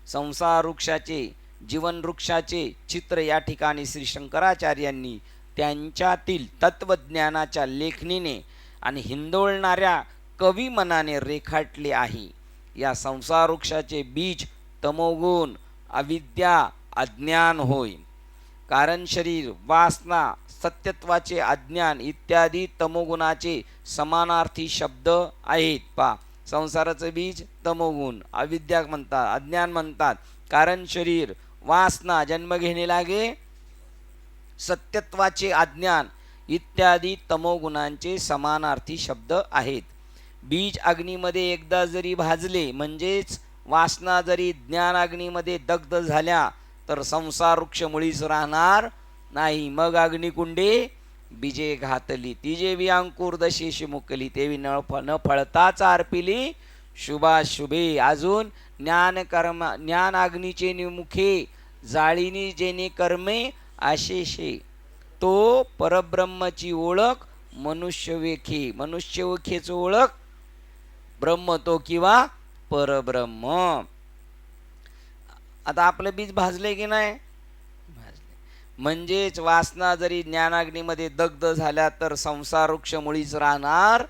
संसार वृक्षाचे, जीवन वृक्षाचे चित्र या ठिकाणी श्री शंकराचार्यांनी त्यांच्यातील तत्वज्ञानाच्या लेखणीने आणि हिंदोळणाऱ्या कवी मनाने रेखाटले आहे. या संसार वृक्षाचे बीज तमोगुण, अविद्या, अज्ञान होय. कारण शरीर, वासना, सत्यत्वाचे अज्ञान इत्यादी तमोगुणाचे समानार्थी शब्द आहेत. पा, संसाराचं बीज तमोगुण, अविद्या म्हणतात, अज्ञान म्हणतात. कारण शरीर, वासना जन्म घेणे लागे, सत्यत्वाचे अज्ञान इत्यादी तमोगुणांचे समानार्थी शब्द आहेत. बीज अग्नीमध्ये एकदा जरी भाजले, म्हणजेच वासना जरी ज्ञान अग्नीमध्ये दग्ध झाल्या, तर संसार वृक्ष मुळीच राहणार नाही. मग अग्निकुंडे बीजे घातली, तिजे वि अंकुर दशेशी मुकली, तेवी न फळताच अर्पिली शुभाशुभे. अजून ज्ञान अग्नीचे निमुखे, जाळीनी जेने कर्मे आशेषे, तो परब्रह्मची ओळख मनुष्य वेखे. मनुष्य वेखेच ओळख ब्रह्म तो किंवा परब्रह्म. आता आपलं बीज भाजले की नाही? भाजले. म्हणजेच वासना जरी ज्ञानाग्नीमध्ये दग्ध झाल्या तर संसार वृक्ष मुळीच राहणार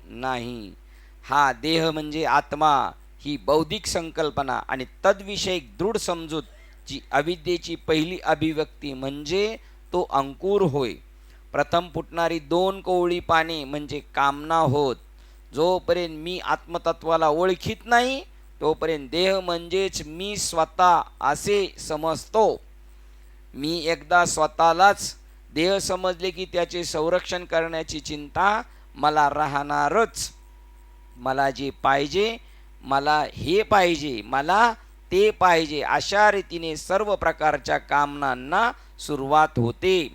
नाही. हा देह म्हणजे आत्मा ही बौद्धिक संकल्पना आणि तद्विषयक दृढ समजूत जी अविद्येची पहिली अभिव्यक्ती म्हणजे तो अंकुर होय. प्रथम फुटणारी 2 कोवळी पाने म्हणजे कामना होत. जोपर्यंत मी आत्मतत्वाला ओळखीत नाही तोपर्यंत देह म्हणजेच मी स्वतः असे समजतो. मी एकदा स्वतःलाच देह समजले की त्याचे संरक्षण करण्याची चिंता मला राहणारच. मला जे पाहिजे, मला हे पाहिजे, मला ते पाहिजे, अशा रीतीने सर्व प्रकारच्या कामनांना सुरुवात होते.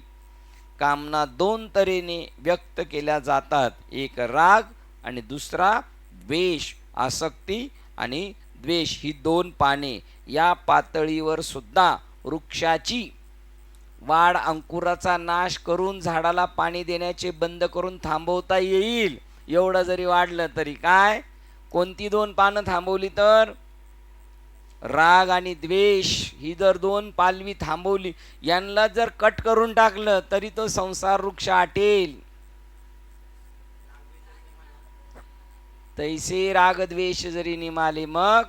कामना 2 तऱ्हेने व्यक्त केल्या जातात, एक राग आणि दुसरा द्वेष. आसक्ती आणि द्वेष ही 2 पाने. या पातळीवर सुद्धा वृक्षाची वाढ अंकुराचा नाश करून झाडाला पाणी देण्याचे बंद करून थांबवता येईल. एवढं जरी वाढलं तरी काय? कोणती 2 पानं थांबवली तर? राग आणि द्वेष ही जर 2 पालवी थांबवली, यांना जर कट करून टाकलं तरी तो संसार वृक्ष आटेल. तैसे राग द्वेष जरी निमाले मग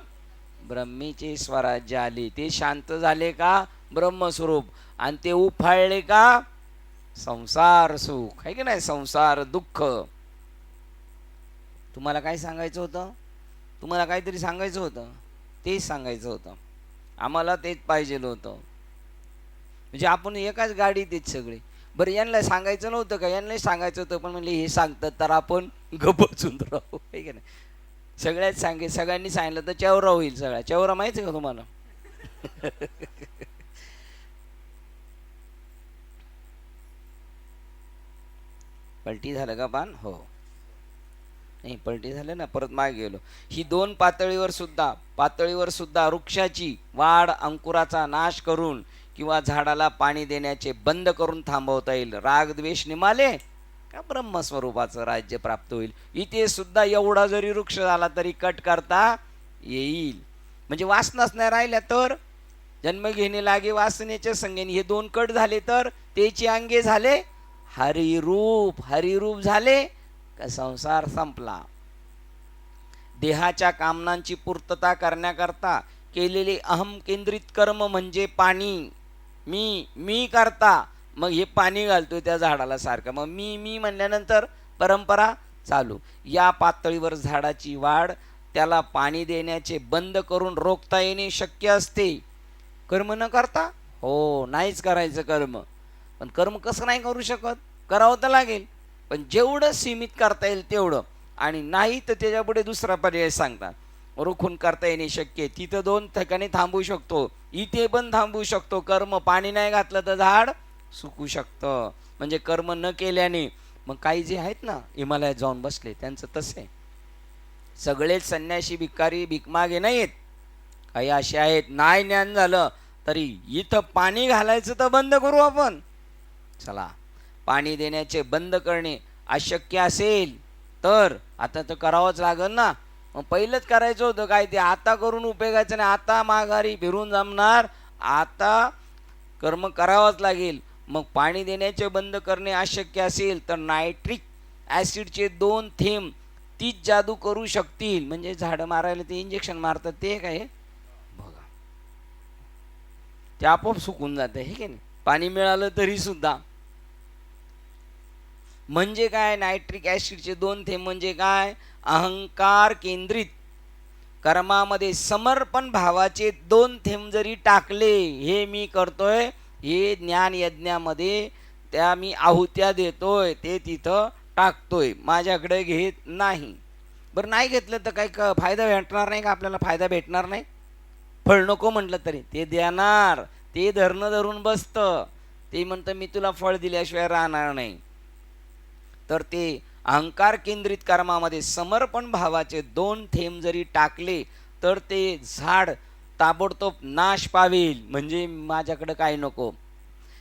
ब्रह्मीचे स्वराज्य आले. ते शांत झाले का? ब्रह्मस्वरूप. आणि ते उफाळले का? संसार सुख आहे की नाही, संसार दुःख. तुम्हाला काय सांगायचं होतं? तुम्हाला काहीतरी सांगायचं होतं, तेच सांगायचं होतं. आम्हाला तेच पाहिजे होतं. म्हणजे आपण एकाच गाडीत येत सगळे. बरं, यांना सांगायचं नव्हतं का? यांना सांगायचं होतं, पण म्हणले हे सांगतात तर आपण गप्पचून राहू, आहे की नाही. सगळ्याच सगळ्यांनी सांगितलं तर चेवरा होईल. सगळ्या चेवरा माहिती आहे का तुम्हाला? पलटी झालं का पान? हो, नाही पलटी झालं ना, परत मागे गेलो. ही 2 पातळीवर सुद्धा वृक्षाची वाढ अंकुराचा नाश करून किंवा झाडाला पाणी देण्याचे बंद करून थांबवता येईल. राग द्वेष निमाले का ब्रह्मस्वरूपाचं राज्य प्राप्त होईल. इथे सुद्धा एवढा जरी वृक्ष झाला तरी कट करता येईल. म्हणजे वासनाच नाही राहिल्या तर जन्म घेणे लागे वासनेच्या संगेने. हे 2 कट झाले तर त्याची अंगे झाले हरिरूप. हरिरूप झाले का संसार संपला. देहाच्या कामनांची पूर्तता करण्याकरता केलेले अहम केंद्रित कर्म म्हणजे पाणी. मी करता, मग हे पाणी घालतोय त्या झाडाला सारखं. मग मी म्हणल्यानंतर परंपरा चालू. या पातळीवर झाडाची वाढ त्याला पाणी देण्याचे बंद करून रोखता येणे शक्य असते. कर्म न करता? हो, नाहीच करायचं कर्म. पण कर्म कसं नाही करू शकत? करावं तर लागेल, पण जेवढं सीमित करता येईल तेवढं. आणि नाही तर त्याच्यापुढे दुसरा पर्याय सांगतात. रोखून करता येणे शक्य. तिथं 2 ठिकाणी थांबू शकतो, इथे पण थांबू शकतो. कर्म पाणी नाही घातलं तर झाड सुकू शकतं. म्हणजे कर्म न केल्याने. मग काही जे आहेत ना हिमालयात जाऊन बसले, त्यांचं तसं आहे. सगळेच संन्यासी भिकारी भिकमागे नाहीत. काही असे आहेत नाही ज्ञान झालं तरी इथं पाणी घालायचं तर बंद करू आपण. चला, पाणी देण्याचे बंद करणे अशक्य असेल तर आता तर करावंच लागेल ना. मग पहिलंच करायचं होतं काय ते. आता करून उपयोगाचं नाही. आता माघारी फिरून जमणार. आता कर्म करावंच लागेल. मग पाणी देण्याचे बंद करणे अशक्य असेल तर नायट्रिक ॲसिडचे 2 थेंब तीच जादू करू शकतील. म्हणजे झाडं मारायला ते इंजेक्शन मारतात ते काय बघा, ते आपोआप सुकून जातं, हे की नाही. पाणी मिळालं तरी सुद्धा. म्हणजे काय? नायट्रिक ॲसिडचे 2 थेंब म्हणजे काय? अहंकार केंद्रित कर्मामध्ये समर्पण भावाचे 2 थेंब जरी टाकले, हे मी करतोय, हे ज्ञान यज्ञामध्ये त्या मी आहुत्या देतोय, ते तिथं टाकतोय, माझ्याकडे घेत नाही. बरं, नाही घेतलं तर काही फायदा भेटणार नाही का? आपल्याला फायदा भेटणार नाही. फळ नको म्हटलं तरी ते देणार. ते धरणं धरून बसतं. ते म्हणतं मी तुला फळ दिल्याशिवाय राहणार नाही. तर ते अहंकार केंद्रित कर्मामध्ये समर्पण भावाचे 2 थेंब जरी टाकले तर ते झाड ताबडतोब नाश पावेल. म्हणजे माझ्याकडे काय नको.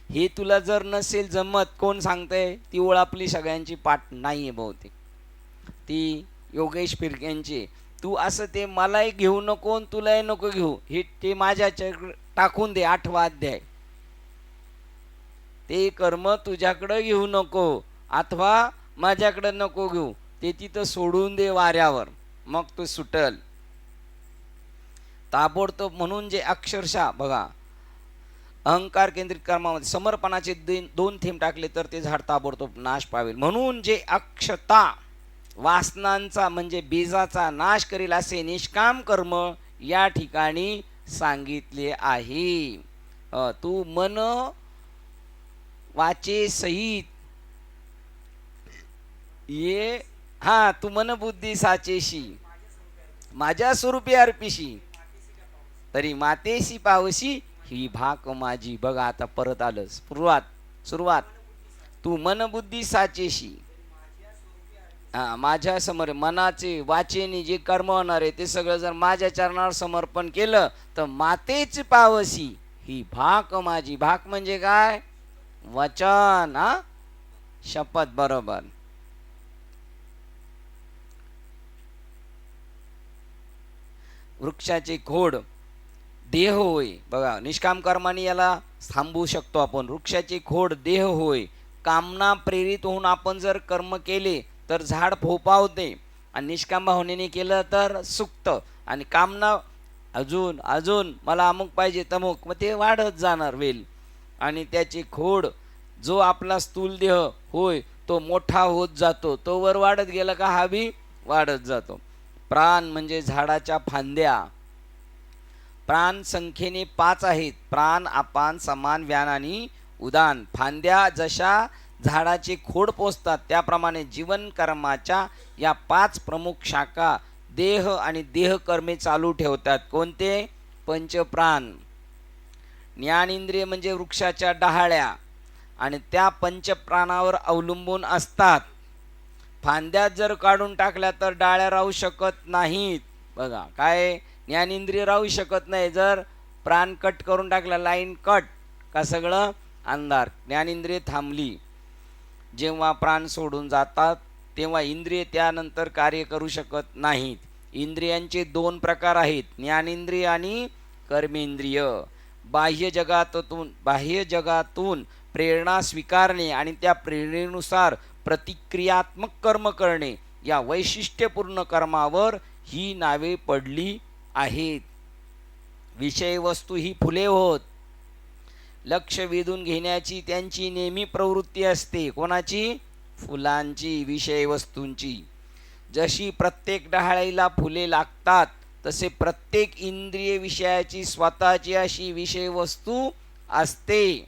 हे तुला जर नसेल जमत, कोण सांगतंय? ती ओळ आपली सगळ्यांची पाठ नाही आहे बहुतेक, ती योगेश फिरक्यांची. तू असं ते मलाही घेऊ नको तुलाही नको घेऊ, हे ते माझ्याच्याकडे टाकून दे. 8वा अध्याय. ते कर्म तुझ्याकडं घेऊ नको अथवा माझ्याकडं नको घेऊ, ते तिथं सोडून दे वाऱ्यावर, मग तू सुटल ताबडतोब. म्हणून जे अक्षरशः बघा, अहंकार केंद्रित कर्मामध्ये समर्पणाचे 2 थेंब टाकले तर ते झाड ताबडतोब नाश पावेल. म्हणून जे अक्षता वासनांचा म्हणजे बीजाचा नाश करील असे निष्काम कर्म या ठिकाणी सांगितले आहे. तू मन वाचे सहित ये, हा, तू मन बुद्धी साचेशी माझ्या स्वरूपी अर्पिशी तरी मातेशी पावशी ही भाक माझी. बघा आता परत आलं, सुरुवात. तू मन बुद्धी साचेशी, हा, माझ्या समोर मनाचे वाचेने जे कर्म होणार आहे ते सगळं जर माझ्या चरणावर समर्पण केलं तर मातेच पावसी ही भाक माझी. भाक म्हणजे काय? वचन, हा, शपथ. बरोबर. वृक्षाचे खोड देह होय. बघा, निष्काम कर्माने याला थांबवू शकतो आपण. वृक्षाचे खोड देह होय. कामना प्रेरित होऊन आपण जर कर्म केले तर झाड फोपावते, आणि निष्काम भावनेने केलं तर सुक्त. आणि कामना अजून अजून मला अमुक पाहिजे तमुक, मग ते वाढत जाणार वेल. आणि त्याचे खोड जो आपला स्थूल देह होय तो मोठा होत जातो, तो वर वाढत गेला का हा बी वाढत जातो. प्राण म्हणजे झाडाच्या फांद्या. प्राण संख्येने 5 आहेत. प्राण, अपान, समान, व्यान आणि उदान. फांद्या जशा झाडाचे खोड पोचतात त्याप्रमाणे जीवन कर्माच्या या 5 प्रमुख शाखा देह आणि देहकर्मे चालू ठेवतात. कोणते? पंचप्राण. ज्ञानेंद्रिय म्हणजे वृक्षाच्या डहाळ्या आणि त्या पंचप्राणावर अवलंबून असतात. फांद्या जर काढून टाकल्या तर डाळ्या राहू शकत नाहीत. बघा, काय? ज्ञानेंद्रिय राहू शकत नाही. जर प्राण कट करून टाकला, लाईन कट, का सगळं अंधार. ज्ञानेंद्रिय थांबली. जेव्हा प्राण सोडून जातात तेव्हा इंद्रिय त्यानंतर कार्य करू शकत नाहीत. इंद्रियांचे 2 प्रकार आहेत, ज्ञानेंद्रिय आणि कर्मेंद्रिय. बाह्य जगातून प्रेरणा स्वीकारणे आणि त्या प्रेरणेनुसार प्रतिक्रियात्मक कर्म करणे या वैशिष्ट्यपूर्ण कर्मावर ही नावे पडली आहेत. विषय वस्तू ही फुले होत. लक्ष वेधून घेण्याची त्यांची नेहमी प्रवृत्ती असते. कोणाची? फुलांची, विषय वस्तूंची. जशी प्रत्येक डहाळीला फुले लागतात तसे प्रत्येक इंद्रिय विषयाची स्वतःची अशी विषय वस्तू असते.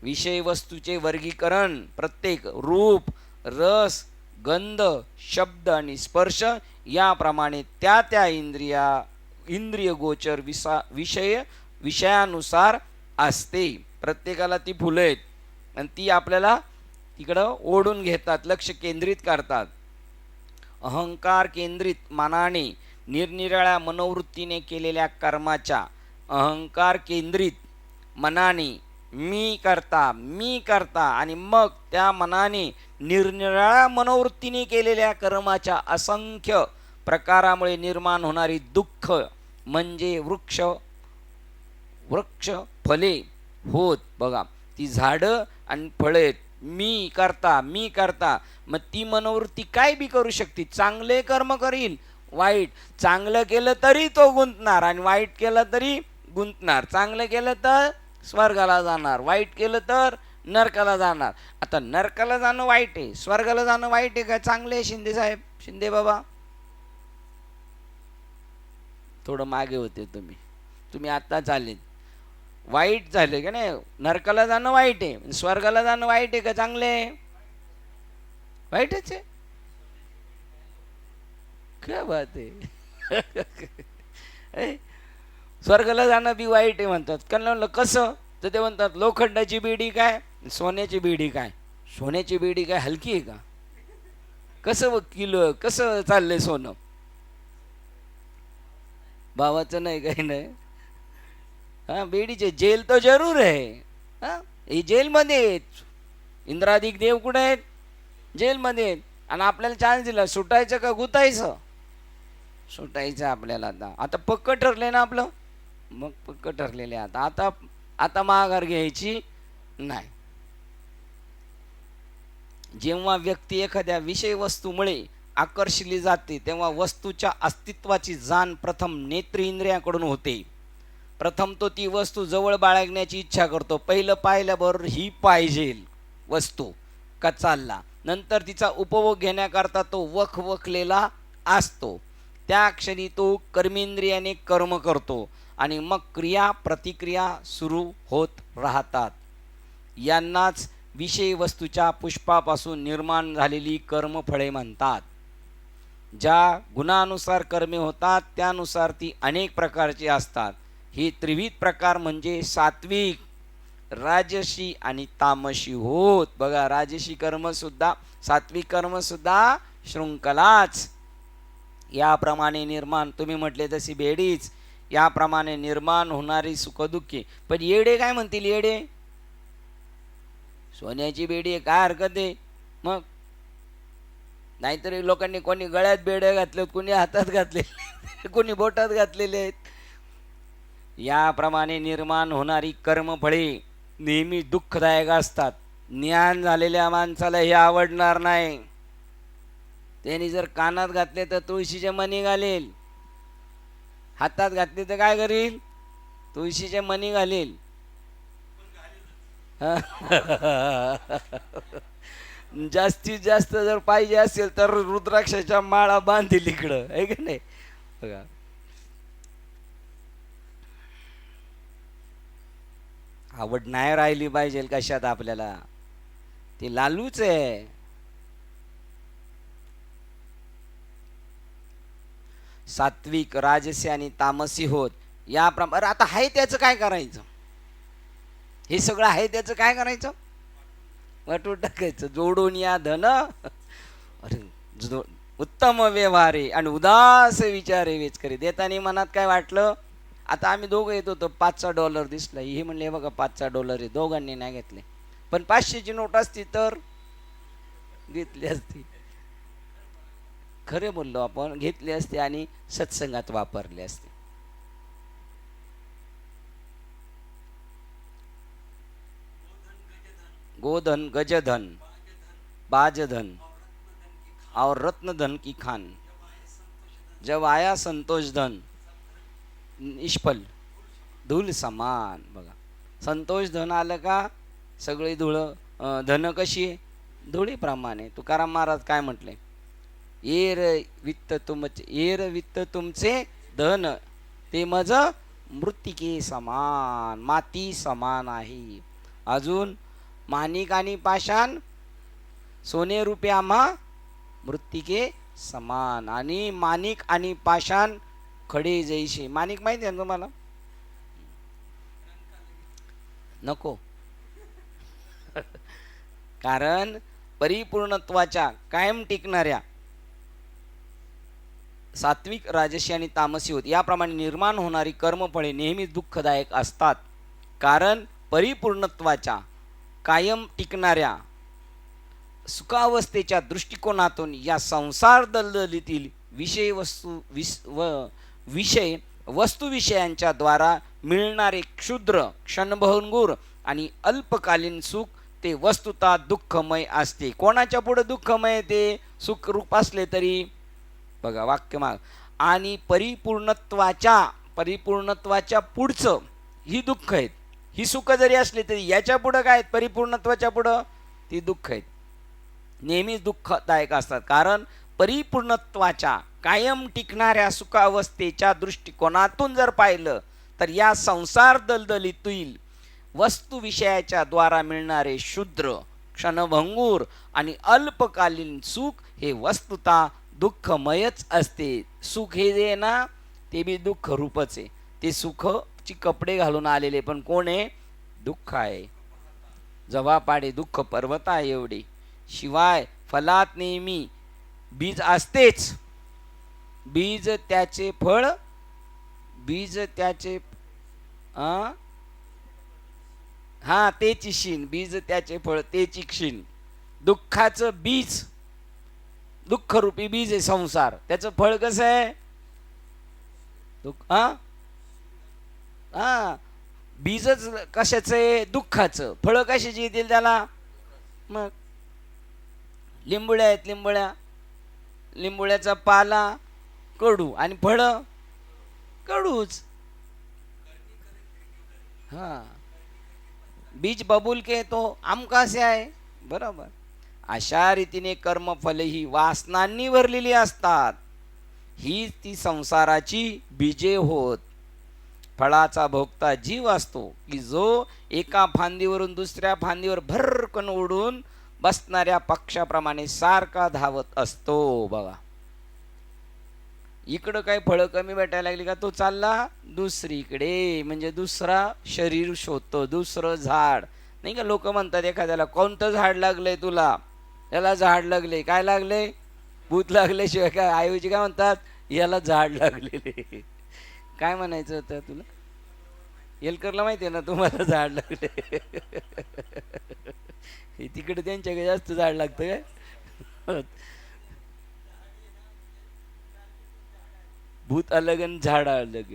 विषय वस्तूचे वर्गीकरण प्रत्येक रूप, रस, गंध, शब्द आणि स्पर्श याप्रमाणे त्या त्या इंद्रिय गोचर विषयानुसार असते. प्रत्येकाला ती फुलं आहेत आणि ती आपल्याला तिकडं ओढून घेतात, लक्ष केंद्रित करतात. अहंकार केंद्रित मनाने निरनिराळ्या मनोवृत्तीने केलेल्या कर्माच्या, अहंकार केंद्रित मनाने मी करता आणि मग त्या मनाने निरनिराळ्या मनोवृत्तीने केलेल्या कर्माच्या असंख्य प्रकारामुळे निर्माण होणारी दुःख म्हणजे वृक्ष फले होत. बघा, ती झाडं आणि फळे आहेत. मी करता. मग ती मनोवृत्ती काय बी करू शकते. चांगले कर्म करील, वाईट. चांगलं केलं तरी तो गुंतणार आणि वाईट केलं तरी गुंतणार. चांगलं केलं तर स्वर्गाला जाणार, वाईट केलं तर नरकाला जाणार. आता नरकाला जाणं वाईट आहे, स्वर्गाला जाणं वाईट आहे का चांगले आहे? शिंदे साहेब, शिंदे बाबा, थोडं मागे होते तुम्ही आता चालेल. वाईट झाले का नाही? नरकाला जाणं वाईट आहे, स्वर्गाला जाणं वाईट आहे का चांगले आहे? वाईटच आहे. काय बात आहे. स्वर्गाला जाणं बी वाईट आहे म्हणतात. कारण कसं? तर ते म्हणतात लोखंडाची बेडी काय, सोन्याची बेडी काय. सोन्याची बेडी काय हलकी आहे का? कसं किलो, कसं चाललंय सोनं? भावाचं नाही, काही नाही. हा, बेडीचे जेल तो जरूर आहे. हा, हे जेलमध्ये आहेत. इंद्रादिक देव कुठे आहेत? जेलमध्ये आहेत. आणि आपल्याला चान्स दिला, सुटायचं का गुतायचं? सुटायचं आपल्याला. आता आता पक्क ठरले ना आपलं. मग पक्क ठरलेले. आता आता आता माघार घ्यायची नाही. जेव्हा व्यक्ती एखाद्या विषय वस्तूमुळे आकर्षिली जाते तेव्हा वस्तूच्या अस्तित्वाची जाण प्रथम नेत्रेंद्रियाकडून होते. प्रथम तो ती वस्तू जवळ बाळगण्याची इच्छा करतो. पहिलं पाहिल्याबरोबर ही पाहिजे वस्तू का चालला. नंतर तिचा उपभोग घेण्याकरता तो वखवखलेला असतो. त्या क्षणी तो कर्मेंद्रियाने कर्म करतो आणि मग क्रिया प्रतिक्रिया सुरू होत राहतात. यांनाच विषय वस्तूच्या पुष्पापासून निर्माण झालेली कर्मफळे म्हणतात. ज्या गुणानुसार कर्मे होतात त्यानुसार ती अनेक प्रकारची असतात. ही त्रिविध प्रकार म्हणजे सात्विक, राजसी आणि तामसी होत. बघा, राजसी कर्मसुद्धा, सात्विक कर्मसुद्धा शृंखलाच. याप्रमाणे निर्माण, तुम्ही म्हटले तशी बेडीच, याप्रमाणे निर्माण होणारी सुखदुःखे. पण येडे काय म्हणतील? येडे सोन्याची बेडी आहे, काय हरकत आहे मग? नाहीतरी लोकांनी कोणी गळ्यात बेड्या घातल्यात, कोणी हातात घातलेले, कोणी बोटात घातलेले आहेत. याप्रमाणे निर्माण होणारी कर्मफळे नेहमी दुःखदायक असतात. ज्ञान झालेल्या माणसाला हे आवडणार नाही. त्यांनी जर कानात घातले तर तुळशीचे मणी घालेल, हातात घातले तर काय करील? तुळशीचे मणी घालेल. जास्तीत जास्त जर पाहिजे असेल तर रुद्राक्षाच्या माळा बांधील इकडं, आहे का नाही? बघा, आवड नाही राहिली पाहिजे कशात आपल्याला, ती लालूच आहे. सात्विक, राजसी आणि तामसी होत. याप्रमाणे आता आहे त्याचं काय करायचं? हे सगळं आहे त्याचं काय करायचं? वाटून टाकायचं. जोडून या धन अरे उत्तम व्यवहारे आणि उदास विचारे वेच करे. देताना मनात काय वाटलं? आता आम्ही दोघं येत होतो, $5 दिसला, हे म्हणले बघा $5 आहे. दोघांनी नाही घेतले, पण 500ची नोट असती तर घेतली असती. खरे बोललो आपण, घेतली असते आणि सत्संगात वापरले असते. गोधन, गजधन, बाजधन और रत्न धन की खान, जब आया संतोष धन निष्फल धूल समान. बघा, संतोष धन आलं का सगळी धूळ, धन कशी आहे? धुळीप्रमाणे. तुकाराम महाराज काय म्हटले? येर वित्त तुमचे, येर वित्त तुमचे धन ते मज मृत्तिके समान, माती समान आहे. अजून माणिक आणि पाषाण, सोने रुपये आम्हा मृत्तिके समान. आणि माणिक आणि पाषाण खडे जैसे. माणिक माहिती आहे तुम्हाला? नको कारण परिपूर्णत्वाच्या कायम टिकणाऱ्या सात्विक, राजसी आणि तामसी होत. याप्रमाणे निर्माण होणारी कर्मफळे नेहमी दुःखदायक असतात. कारण परिपूर्णत्वाच्या कायम टिकणाऱ्या सुखावस्थेच्या दृष्टिकोनातून या संसार दलदलीतील विषय वस्तुविषयांच्या द्वारा मिळणारे क्षुद्र, क्षणभंगूर आणि अल्पकालीन सुख ते वस्तुतः दुःखमय असते. कोणाच्या पुढे दुःखमय? ते सुख रूप असले तरी. बघा वाक्य माग. आणि परिपूर्णत्वाच्या पुढचं ही दुःख आहेत. ही सुख जरी असली तरी याच्या पुढं काय? परिपूर्णत्वाच्या पुढं ती दुःख आहेत. नेहमीच दुःखदायक असतात. कारण परिपूर्णत्वाच्या कायम टिकणाऱ्या सुखावस्थेच्या दृष्टिकोनातून जर पाहिलं तर या संसार दलदलीतील वस्तुविषयाच्या द्वारा मिळणारे क्षुद्र, क्षणभंगूर आणि अल्पकालीन सुख हे वस्तुतः दुःखमयच असते. सुख हे जे ना ते बी दुःख रूपच आहे. ते सुखची कपडे घालून आलेले, पण कोण आहे? दुःख आहे. जवा पाडे दुःख पर्वता एवढे. शिवाय फलात नेहमी बीज असतेच. बीज त्याचे फळ, बीज त्याचे हा ते चिशीन, बीज त्याचे फळ ते चिक्षीन. दुःखाचं बीज, दुःख रूपी बीज आहे संसार, त्याचं फळ कसं आहे? दुःख. हा बीजच कशाचं आहे? दुःखाचं. फळं कशाची येतील त्याला? मग लिंबुळ्या आहेत, लिंबुळ्या, लिंबुळ्याचा पाला कडू आणि फळं कडूच. हा बीज बबूल के तो आमका से आहे. बरोबर. अशा रीतीने कर्मफल ही वासनांनी भरलेली असतात. ही ती संसाराची बीजे होत. फळाचा भोगता जीव असतो की जो एका फांदीवरून दुसऱ्या फांदीवर भरकन उडून बसणाऱ्या पक्षाप्रमाणे सारखा धावत असतो. बघा, इकडं काही फळं कमी भेटायला लागली का तो चालला दुसरीकडे, म्हणजे दुसरा शरीर शोधतो, दुसरं झाड. नाही का लोक म्हणतात एखाद्याला, कोणतं झाड लागलंय तुला? याला झाड लागले. काय लागले? भूत लागल्याशिवाय काय? ऐवजी काय म्हणतात? याला झाड लागलेले. काय म्हणायचं होतं तुला? येलकरला माहिती आहे ना तुम्हाला झाड लागले. तिकडे त्यांच्याकडे जास्त झाड लागतं काय? भूत अलग आणि झाड अलग.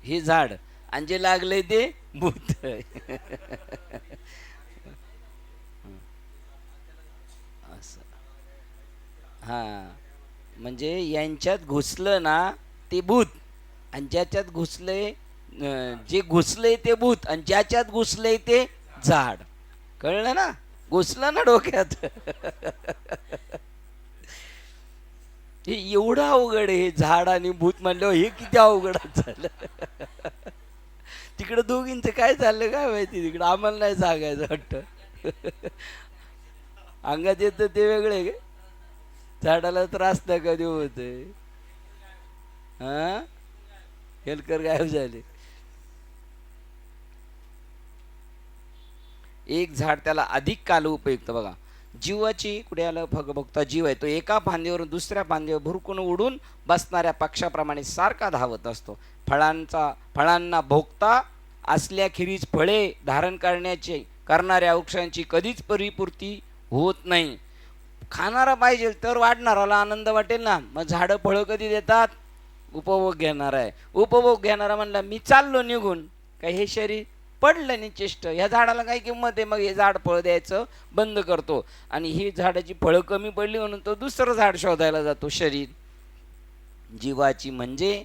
हे झाड आणि जे लागले ते भूत. असं. हा म्हणजे यांच्यात घुसलं ना ते भूत, आणि ज्याच्यात घुसलंय, जे घुसलंय ते भूत, आणि ज्याच्यात घुसलंय ते झाड. कळलं ना? घुसलं ना डोक्यात. हे एवढं अवघड आहे. झाड आणि भूत म्हणल्यावर हे किती अवघड झालं. तिकडं दोघींचं काय चाललं काय माहिती, तिकडं आम्हाला नाही सांगायचं वाटतं. अंगात येतं ते वेगळे गे. झाडाला त्रास नाही कधी होते. हा हेलकर गायब झाले. एक झाड त्याला अधिक काल उपयुक्त. बघा, जीवाची कुठे आलं? भगभक्ता जीव आहे तो एका फांदीवरून दुसऱ्या फांदीवर भुरकून उडून बसणाऱ्या पक्षाप्रमाणे सारखा धावत असतो. फळांना भोगता असल्याखेरीज फळे धारण करणाऱ्या वृक्षांची कधीच परिपूर्ती होत नाही. खाणारा पाहिजे तर वाढणाराला आनंद वाटेल ना. मग झाडं फळं कधी देतात? उपभोग घेणार आहे. उपभोग घेणारा म्हणला मी चाललो निघून, काय हे शरीर पडलं निचेष्ट, ह्या झाडाला काय किंमत आहे? मग हे झाड फळ द्यायचं बंद करतो, आणि ही झाडाची फळं कमी पडली म्हणून तो दुसरं झाड शोधायला जातो. शरीर जीवाची म्हणजे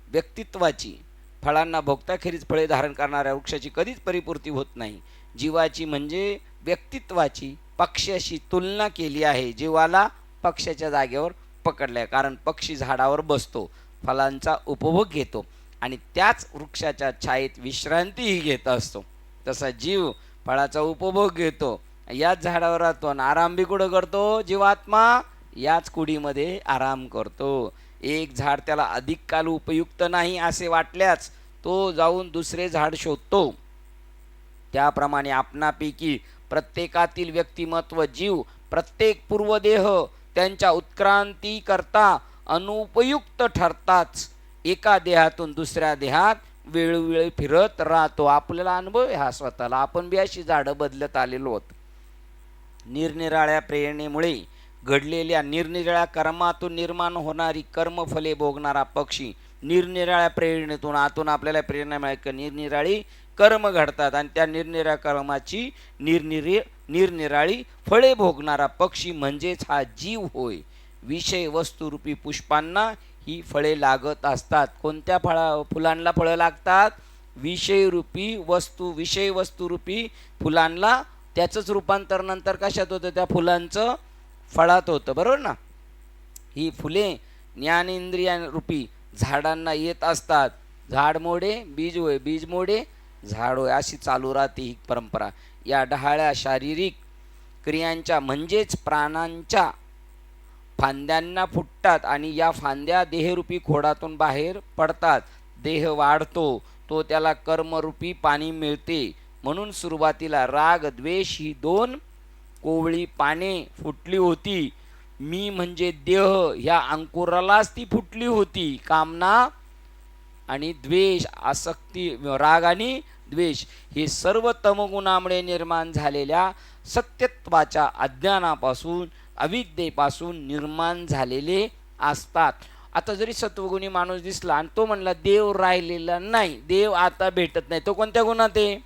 व्यक्तित्वाची, फळांना भोगताखेरीज फळे धारण करणाऱ्या वृक्षाची कधीच परिपूर्ती होत नाही. जीवाची म्हणजे व्यक्तित्वाची पक्ष्याशी तुलना केली आहे. जीवाला पक्ष्याच्या जागेवर पकडलाय, कारण पक्षी झाडावर बसतो, फलांचा उपभोग घेतो आणि त्याच वृक्षाच्या छायेत विश्रांतीही घेत असतो. तसा जीव फळाचा उपभोग घेतो, याच झाडावर राहतो आणि आराम बी कुठं करतो? जीवात्मा याच कुडीमध्ये आराम करतो. एक झाड त्याला अधिक काल उपयुक्त नाही असे वाटल्यास तो जाऊन दुसरे झाड शोधतो. त्याप्रमाणे आपणापैकी प्रत्येकातील व्यक्तिमत्व जीव प्रत्येक पूर्वदेह त्यांच्या उत्क्रांती करता अनुपयुक्त ठरताच एका देहातून दुसऱ्या देहात वेळोवेळी फिरत राहतो. आपल्याला अनुभव आहे हा स्वतःला. आपण बी अशी झाडं बदलत आलेलो आहोत. निरनिराळ्या प्रेरणेमुळे घडलेल्या निरनिराळ्या कर्मातून निर्माण होणारी कर्मफले भोगणारा पक्षी निरनिराळ्या प्रेरणेतून आतून आपल्याला प्रेरणा मिळते, निरनिराळी कर्म घडतात आणि त्या निरनिराळ्या कर्माची निरनिराळी फळे भोगणारा पक्षी म्हणजेच हा जीव होय. विषय वस्तुरूपी पुष्पांना ही फळे लागत असतात. कोणत्या फुलांना फळं लागतात? विषयरूपी वस्तू, विषय वस्तुरूपी फुलांना त्याचंच रूपांतर नंतर कशात होतं? त्या फुलांचं फळात होतं. बरोबर ना? ही फुले ज्ञानेंद्रियारूपी झाडांना येत असतात. झाड मोडे बीज होय, बीज मोडे झाड होय, अशी चालू राहते ही परंपरा. या डहाळ्या शारीरिक क्रियांच्या म्हणजेच प्राणांच्या फांद्यांना फुटतात आणि या फांद्या देहरूपी खोडातून बाहेर पडतात. देह वाढतो, तो त्याला कर्मरूपी पाणी मिळते. म्हणून सुरुवातीला राग द्वेष ही दोन कोवळी पाने फुटली होती. मी म्हणजे देह ह्या अंकुरालाच ती फुटली होती. कामना आणि द्वेष, आसक्ती, राग आणि द्वेष हे सर्व तमगुणामुळे निर्माण झालेल्या सत्यत्वाच्या अज्ञानापासून, अविद्येपासून निर्माण झालेले असतात. आता जरी सत्वगुणी माणूस दिसला आणि तो म्हणला देव राहिलेला नाही, देव आता भेटत नाही, तो कोणत्या गुणात आहे?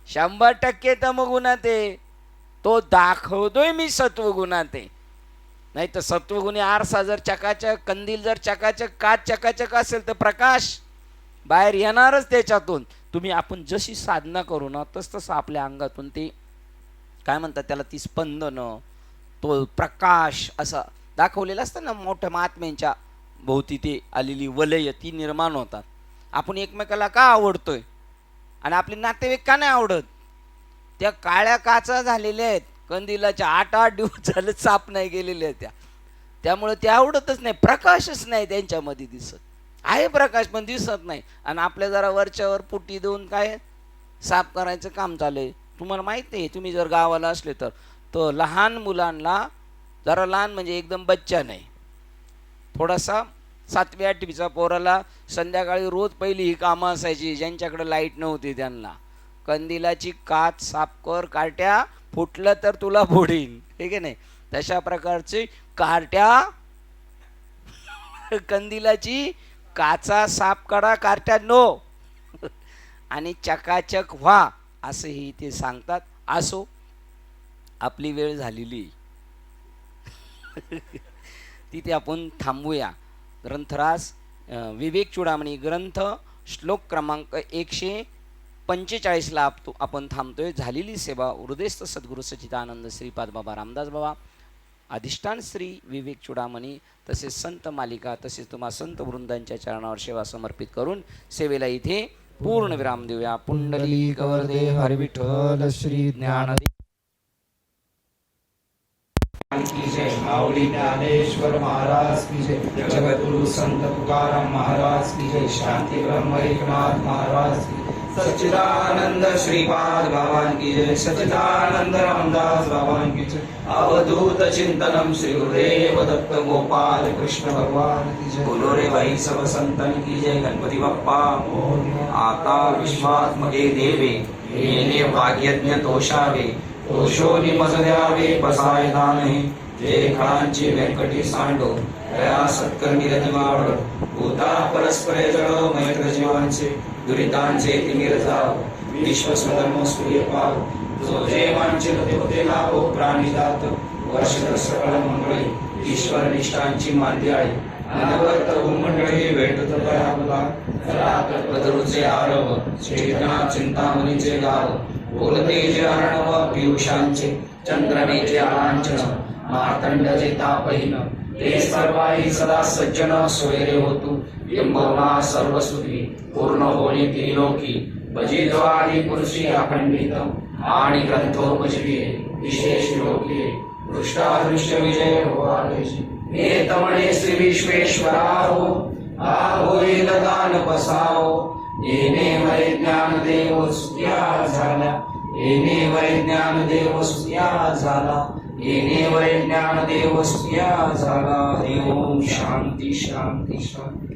100% तमगुणात आहे. तो दाखवतोय मी सत्वगुणात आहे. नाही तर सत्वगुणी आरसा जर चकाचक, कंदील जर चकाचक, काच चकाचक असेल तर प्रकाश बाहेर येणारच त्याच्यातून. तुम्ही आपण जशी साधना करू ना तसं आपल्या अंगातून ते काय म्हणतात त्याला, ती स्पंदन, तो प्रकाश असा दाखवलेला असतं ना. मोठ्या महात्म्यांच्या भोवती ते आलेली वलय ती निर्माण होतात. आपण एकमेकाला का आवडतोय आणि आपले नातेवाईक का नाही आवडत? त्या काळ्या काचा झालेल्या आहेत, कंदिलाच्या 8-8 दिवस झाले साफ नाही गेलेल्या आहेत त्यामुळे ते आवडतच नाही. प्रकाशच नाही त्यांच्यामध्ये दिसत. आहे प्रकाश पण दिसत नाही. आणि आपल्या जरा वरच्यावर पुटी देऊन काय साफ करायचं काम चालू आहे. तुम्हाला माहिती आहे, तुम्ही जर गावाला असले तर लहान मुलांना, जरा लहान म्हणजे एकदम बच्चा नाही, थोडासा 7वी-8वीचा पोराला संध्याकाळी रोज पहिली ही कामं असायची. ज्यांच्याकडे लाईट नव्हती त्यांना, कंदिलाची काच साफ कर, कार्ट्या फुटलं तर तुला फोडीन, ठीक आहे नाही. तशा प्रकारची कार्ट्या, कंदिलाची काचा साफ करा, कार्ट्या नो, आणि चकाचक व्हा, असंही ते सांगतात. असो, आपली वेळ झालेली तिथे आपण थांबूया. ग्रंथराज विवेक चूडामणी ग्रंथ श्लोक क्रमांक 145ला आपण थांबतोय. झालेली सेवा हृदयस्थ सद्गुरू सच्चिदानंद श्रीपाद बाबा रामदास बाबा, अधिष्ठान श्री विवेक चूडामणी, तसेच संत मालिका, तसेच तुम्हा संत वृंदांच्या चरणावर सेवा समर्पित करून सेवेला इथे पूर्ण विराम देऊया. पुंडलिक वरदे हरी विठ्ठल श्री ज्ञानदेव की जय. माऊली ज्ञानेश्वर महाराज की जय. जगद्गुरु संत तुकाराम महाराज की जय. शांती ब्रह्म एकनाथ महाराज की जय. सच्चिदानंद श्रीपाद बाबां की जय. सच्चिदानंद रामदास बाबां की जय. अवधूत चिंतनम श्री गुरुदेव दत्त गोपाल कृष्ण भगवान की जय. बोलो रे भाई सब संतन की जय. गणपती बाप्पा आता विश्वात्मके देवे, येणे भाग्यज्ञ तोषावे, तोषोनी मज द्यावे बसाय दानहे. जे खळांची व्यंकटी सांडो, दया सत्कर्मी रतिवाड, भूता परस्पर जळ मैत्र जीवांचे, दुरितांचे तिमिर जाव, विश्वस्वधर्म सूर्य पाव. जो जे वांछित ते लाभो प्राणी जात, वर्षभर सकळ मंगळे, ईश्वर निष्ठांची मांद्याळी, अनवर्त मंडळी भेटत दयाबला. कल्पतरूचे आरव, चेतना चिंतामणीचे गाव, बोलते जे अर्णव पियुषांचे, चंद्रमेचे आलांचन, मार्तंडचे तापहीन, ते सर्वाही सदा सज्जन सोयरे होतु. बिंबवना सर्व सुखी, पूर्ण होणी त्रिलोकी, भजितो आदि पुरुषी अखंडित, आणि ग्रंथोपजीवे विशेष लोकी. दृष्टादृश्य विजय हो आदेशी, नेतमणे श्री विश्वेश्वरा हो, होईल दान पसाओ. येणे वै ज्ञानदेव सुया झाला, येणे वै ज्ञानदेव सुया झाला, येणे वै ज्ञानदेव सुया झाला. ओम शांती शांती शांती.